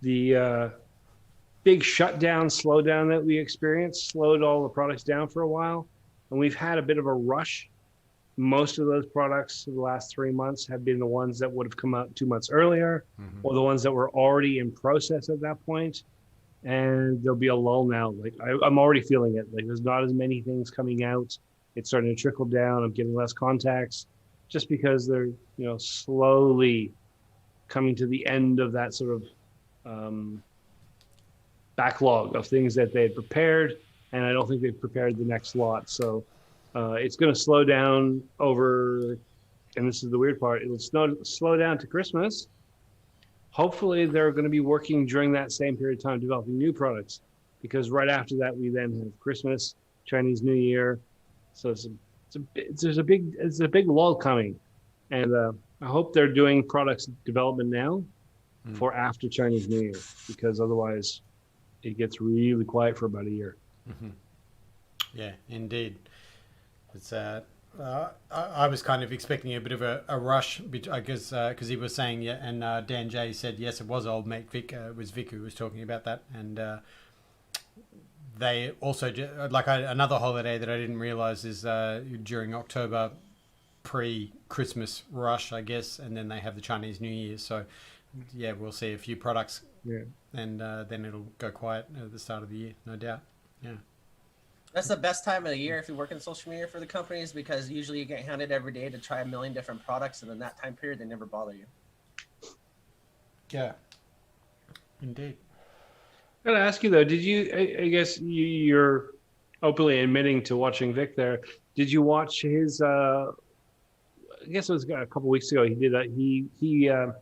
the big shutdown, slowdown that we experienced slowed all the products down for a while, and we've had a bit of a rush. Most of those products in the last 3 months have been the ones that would have come out 2 months earlier, or the ones that were already in process at that point. And there'll be a lull now. Like I'm already feeling it. Like there's not as many things coming out. It's starting to trickle down. I'm getting less contacts, just because they're slowly coming to the end of that sort of backlog of things that they had prepared, and I don't think they've prepared the next lot. So it's going to slow down over, and this is the weird part, it'll slow down to Christmas. Hopefully they're going to be working during that same period of time developing new products, because right after that we then have Christmas, Chinese New Year. So there's a big lull coming, and I hope they're doing products development now for after Chinese New Year, because otherwise it gets really quiet for about a year. Yeah, indeed. It's I was kind of expecting a bit of a rush, I guess, because he was saying, and Dan J said, yes, it was old mate Vic, it was Vic who was talking about that, and they also, another holiday that I didn't realize is during October, pre-Christmas rush, I guess, and then they have the Chinese New Year, so yeah, we'll see a few products, and then it'll go quiet at the start of the year, no doubt. Yeah. That's the best time of the year if you work in social media for the companies, because usually you get handed every day to try a million different products, and in that time period, they never bother you. Yeah, indeed. I gotta ask you though, did you? I guess you're openly admitting to watching Vic there. Did you watch his? I guess it was a couple weeks ago. He did that.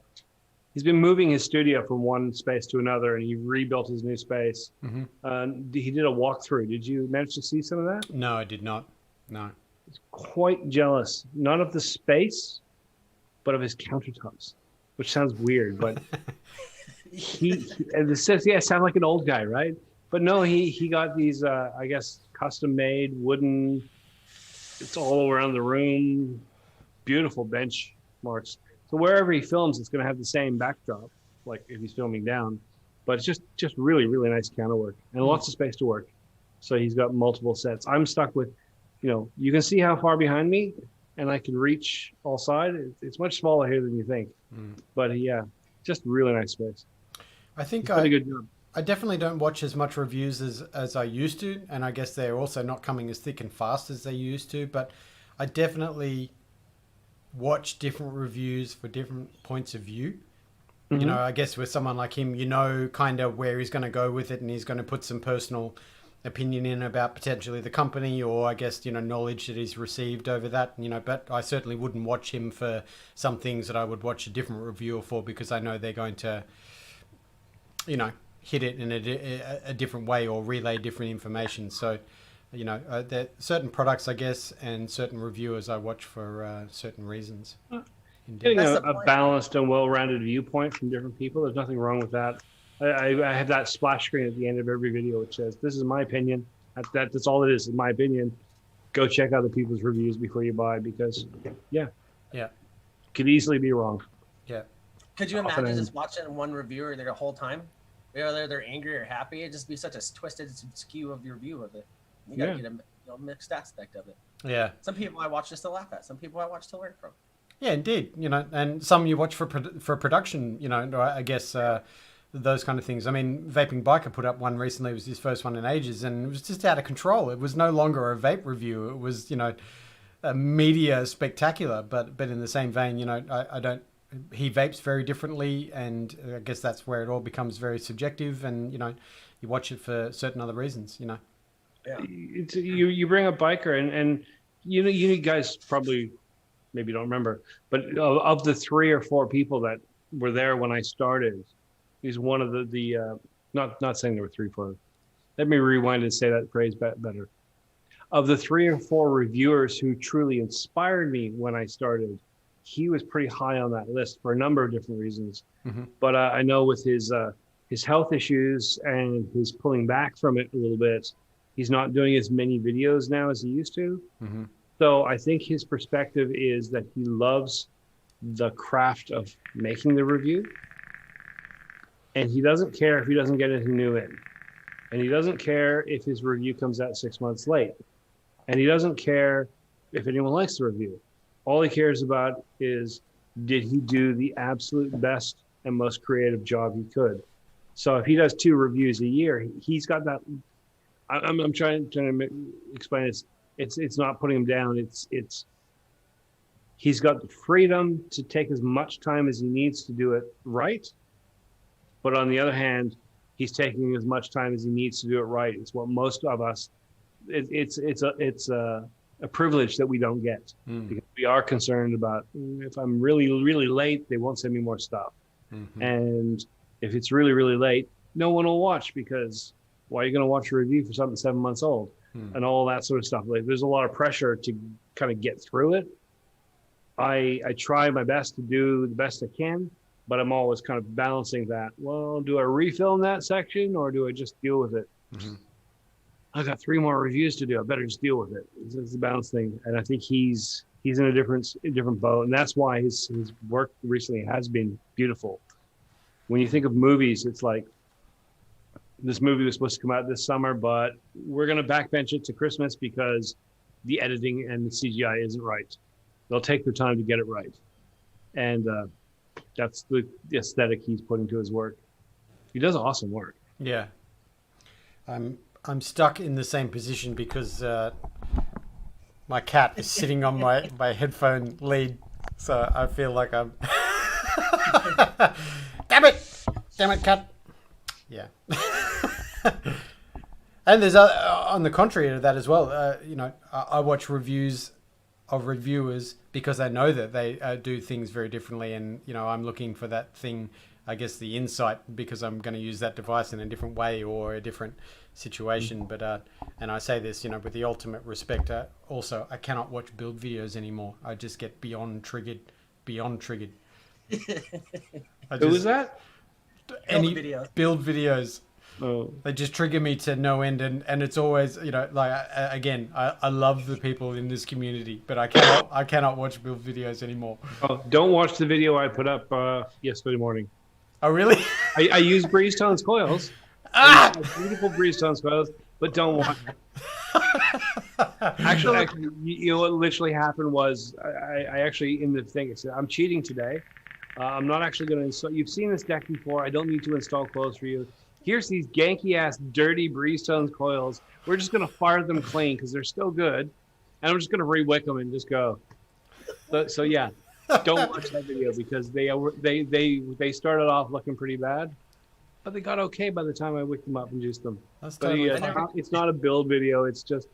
He's been moving his studio from one space to another, and he rebuilt his new space. He did a walkthrough. Did you manage to see some of that? No, I did not. No. It's quite jealous, not of the space, but of his countertops, which sounds weird, but and this says, sound like an old guy, right? But no, he got these, I guess, custom-made wooden. It's all around the room. Beautiful bench marks. So wherever he films, it's going to have the same backdrop, like if he's filming down. But it's just really, really nice counter work and lots of space to work. So he's got multiple sets. I'm stuck with, you can see how far behind me, and I can reach all sides. It's much smaller here than you think. But yeah, just really nice space. I think a good job. I definitely don't watch as much reviews as I used to, and I guess they're also not coming as thick and fast as they used to. But I definitely watch different reviews for different points of view. I guess with someone like him, kind of where he's going to go with it, and he's going to put some personal opinion in about potentially the company, or I guess, knowledge that he's received over that, but I certainly wouldn't watch him for some things that I would watch a different reviewer for, because I know they're going to, hit it in a different way or relay different information. So, there are certain products, I guess, and certain reviewers I watch for certain reasons. Getting a balanced and well-rounded viewpoint from different people, there's nothing wrong with that. I have that splash screen at the end of every video which says, "This is my opinion." That's all it is my opinion. Go check other people's reviews before you buy, because, could easily be wrong. Yeah. Could you imagine just watching one reviewer the whole time? Whether they're angry or happy, it'd just be such a twisted skew of your view of it. You gotta get a mixed aspect of it. Yeah. Some people I watch just to laugh at. Some people I watch to learn from. Yeah, indeed. And some you watch for production. I guess those kind of things. I mean, Vaping Biker put up one recently. It was his first one in ages, and it was just out of control. It was no longer a vape review. It was a media spectacular. But in the same vein, I don't. He vapes very differently, and I guess that's where it all becomes very subjective. And you watch it for certain other reasons. Yeah. You bring up Biker, and you guys probably maybe don't remember, but of the 3 or 4 people that were there when I started, he's one of the not saying there were 3 or 4. Let me rewind and say that phrase better. Of the 3 or 4 reviewers who truly inspired me when I started, he was pretty high on that list for a number of different reasons. Mm-hmm. But I know with his health issues and his pulling back from it a little bit, he's not doing as many videos now as he used to. Mm-hmm. So I think his perspective is that he loves the craft of making the review, and he doesn't care if he doesn't get anything new in, and he doesn't care if his review comes out 6 months late, and he doesn't care if anyone likes the review. All he cares about is, did he do the absolute best and most creative job he could? So if he does 2 reviews a year, he's got that. I'm trying to explain this. It's not putting him down. It's he's got the freedom to take as much time as he needs to do it right. But on the other hand, he's taking as much time as he needs to do it right. It's what most of us. It's a privilege that we don't get, because we are concerned about, if I'm really, really late, they won't send me more stuff. Mm-hmm. And if it's really, really late, no one will watch, because why are you going to watch a review for something 7 months old? And all that sort of stuff. Like, there's a lot of pressure to kind of get through it. I try my best to do the best I can, but I'm always kind of balancing that. Well, do I refilm that section, or do I just deal with it? Mm-hmm. I got 3 more reviews to do. I better just deal with it. It's a balance thing, and I think he's in a different boat, and that's why his work recently has been beautiful. When you think of movies, it's like, this movie was supposed to come out this summer, but we're going to backbench it to Christmas because the editing and the CGI isn't right. They'll take their time to get it right. And that's the aesthetic he's putting to his work. He does awesome work. Yeah. I'm stuck in the same position because my cat is sitting on my headphone lead. So I feel like I'm... Damn it, cat. Yeah. And there's on the contrary to that as well. I watch reviews of reviewers because I know that they do things very differently, and I'm looking for that thing, I guess, the insight, because I'm going to use that device in a different way or a different situation. But and I say this, with the ultimate respect. Also, I cannot watch build videos anymore. I just get beyond triggered. Who was that? Any build videos. Oh. They just trigger me to no end, and it's always, again, I love the people in this community, but I cannot watch build videos anymore. Oh, don't watch the video I put up yesterday morning. Oh, really? I use Breeze Tones coils. Beautiful Breeze Tones coils, but don't watch it. Actually, what literally happened was I actually, in the thing, I said, I'm cheating today. I'm not actually going to install. You've seen this deck before. I don't need to install coils for you. Here's these ganky ass dirty Breeze Tones coils. We're just going to fire them clean because they're still good. And I'm just going to re-wick them and just go. So yeah, don't watch that video because they started off looking pretty bad. but they got okay by the time I whipped them up and juiced them. That's But totally yeah, fine. it's not a build video. It's just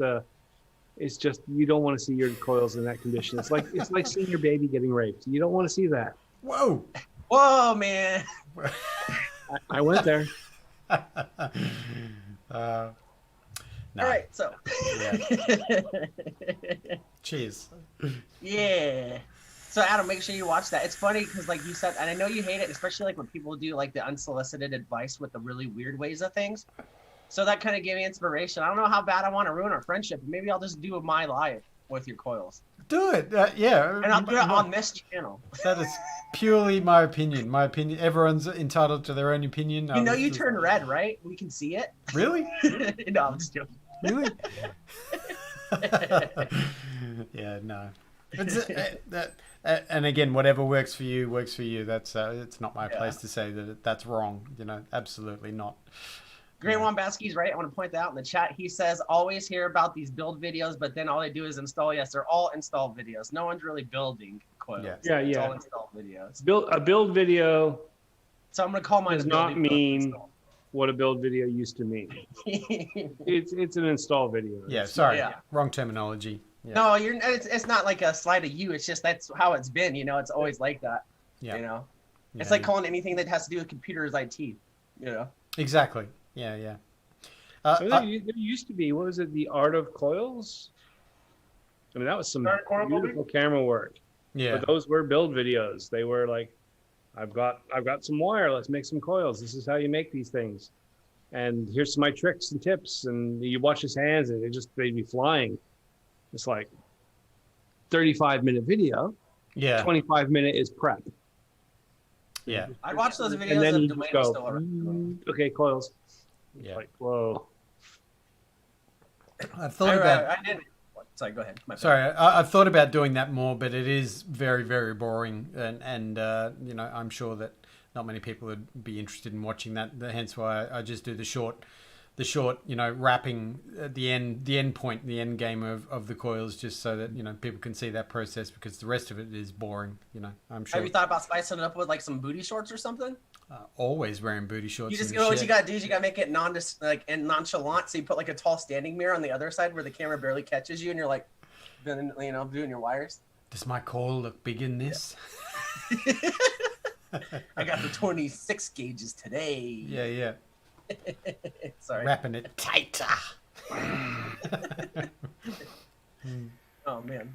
you don't want to see your coils in that condition. It's like seeing your baby getting raped. You don't want to see that. Whoa. Whoa, man. I went there. No. All right, so. Cheers. Yeah. So Adam, make sure you watch that. It's funny because, like you said, and I know you hate it, especially like when people do like the unsolicited advice with the really weird ways of things. So that kind of gave me inspiration. I don't know how bad I want to ruin our friendship. Maybe I'll just do my live with your coils, Do it. Yeah. and I'll do it on this channel. That is purely my opinion. My opinion. Everyone's entitled to their own opinion. You know, you turn red, right? We can see it. Really? No, I'm just joking. Really? Yeah. No. It's, and again, whatever works for you works for you. That's it's not my place to say that that's wrong. You know, absolutely not. Great Wombaski's right. I want to point that out in the chat. He says, always hear about these build videos, but then all they do is install. Yes, they're all install videos. No one's really building coils. Yeah. It's all install videos. A build video So I'm going to call mine does a not build mean install. what a build video used to mean. It's an install video. Yeah. Sorry. Yeah. Wrong terminology. Yeah. No, it's not like a slight of you. It's just that's how it's been. You know, it's always like that. Yeah. You know, Yeah, it's like calling anything that has to do with computers IT. You know. Exactly. Yeah. So there used to be, what was it, the Art of Coils? I mean, that was some beautiful camera work. Yeah. But those were build videos. They were like, I've got some wire. Let's make some coils. This is how you make these things. And here's my tricks and tips. And you watch his hands, and they'd be flying. It's like 35-minute video. Yeah. 25-minute is prep. Yeah. I watched those And videos then of you Dwayne just go, still around. okay, coils. Yeah. Like, whoa. I've thought about. I did. Sorry, go ahead. Sorry, I've thought about doing that more, but it is very, very boring, and you know, I'm sure that not many people would be interested in watching that. Hence why I just do the short, you know, wrapping at the end point, the end game of the coils, just so that, you know, people can see that process, because the rest of it is boring. You know, I'm sure. Have you thought about spicing it up with like some booty shorts or something? Always wearing booty shorts. You just, and you know what shit. you gotta do is you gotta make it nonchalant. So you put like a tall standing mirror on the other side where the camera barely catches you, and you're like, you know, doing your wires. Does my coil look big in this? I got the 26 gauges today. Yeah. Sorry. Wrapping it tighter. Oh man.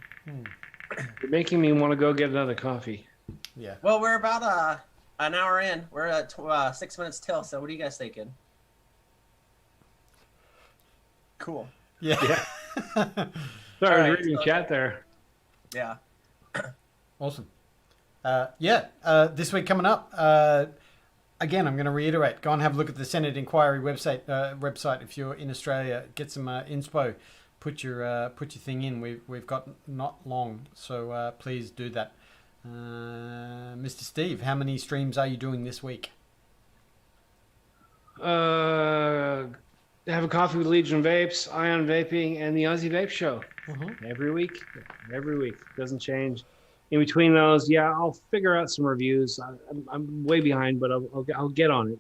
You're making me want to go get another coffee. Yeah. Well, we're about an hour in. We're at 6 minutes till. So what are you guys thinking? Cool. Yeah. Sorry, I Alright, was reading so- chat there. Yeah. Awesome. This week coming up, again, I'm going to reiterate, go and have a look at the Senate Inquiry website if you're in Australia. Get some inspo. Put your thing in. We've got not long, so please do that. Mr. Steve, how many streams are you doing this week? Have a coffee with Legion Vapes, Ion Vaping, and the Aussie Vape Show. Mm-hmm. Every week. Doesn't change. In between those, I'll figure out some reviews. I'm way behind, but I'll get on it.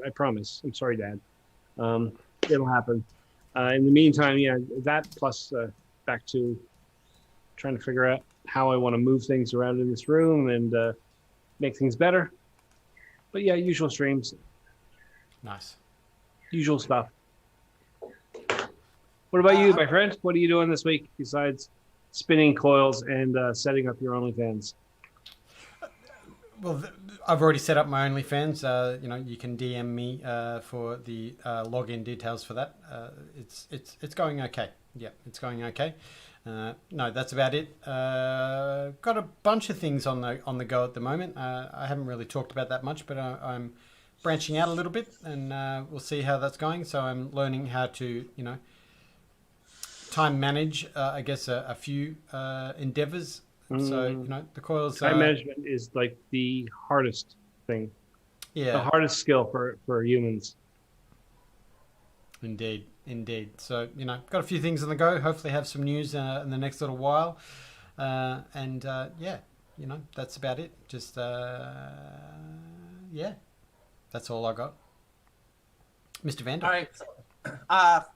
I promise. I'm sorry, Dad. It'll happen. In the meantime, that plus back to trying to figure out how I want to move things around in this room and make things better. But usual streams, Nice. usual stuff. What about you, my friend? What are you doing this week besides spinning coils and setting up your OnlyFans? Well, I've already set up my OnlyFans. You can DM me for the login details for that. It's going okay. Yeah, it's going okay. No, that's about it. Got a bunch of things on the go at the moment. I haven't really talked about that much, but I'm branching out a little bit, and we'll see how that's going. So I'm learning how to, time manage. I guess a few endeavors. So the coils. Time management is like the hardest thing. Yeah. The hardest skill for humans. Indeed. So, got a few things on the go. Hopefully have some news in the next little while. That's about it. Just, that's all I got. Mr. Vander. All right. So,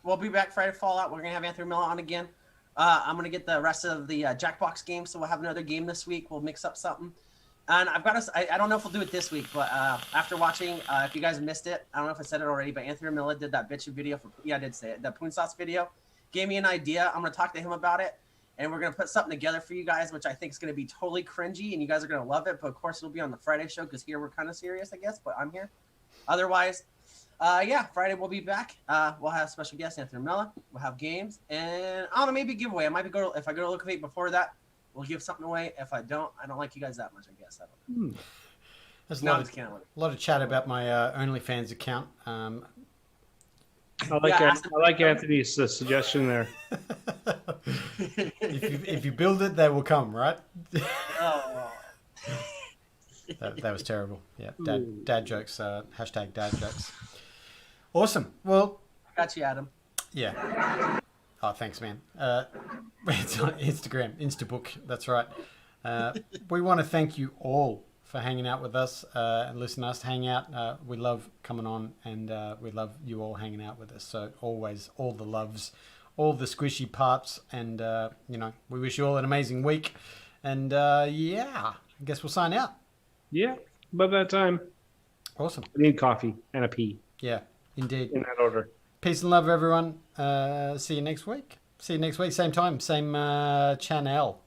we'll be back Friday Fallout. We're gonna have Anthony Miller on again. I'm gonna get the rest of the Jackbox game, so we'll have another game this week. We'll mix up something. And I've got I don't know if we'll do it this week, but after watching, if you guys missed it, I don't know if I said it already, but Anthony Miller did that bitchin' video for, I did say it, the Poon Sauce video. Gave me an idea. I'm going to talk to him about it, and we're going to put something together for you guys, which I think is going to be totally cringy, and you guys are going to love it, but of course it'll be on the Friday show, because here we're kind of serious, I guess, but I'm here. Otherwise, yeah, Friday we'll be back. We'll have special guest, Anthony Miller. We'll have games, and I don't know, maybe a giveaway. I might be if I go to Look before that, we'll give something away. If I don't like you guys that much, I guess. I don't know. There's a lot of chat about my OnlyFans account. I like Anthony's suggestion there. if you build it, they will come, right? Oh. That was terrible. Yeah, dad jokes. Hashtag dad jokes. Awesome. Well, got you, Adam. Yeah. Oh, thanks, man. It's on Instagram, Instabook. That's right. We want to thank you all for hanging out with us and listening to us hang out. We love coming on, and we love you all hanging out with us. So always, all the loves, all the squishy parts, and we wish you all an amazing week. And yeah, I guess we'll sign out. Yeah, about that time. Awesome. I need coffee and a pee. Yeah, indeed. In that order. Peace and love, everyone. See you next week. Same time, same channel.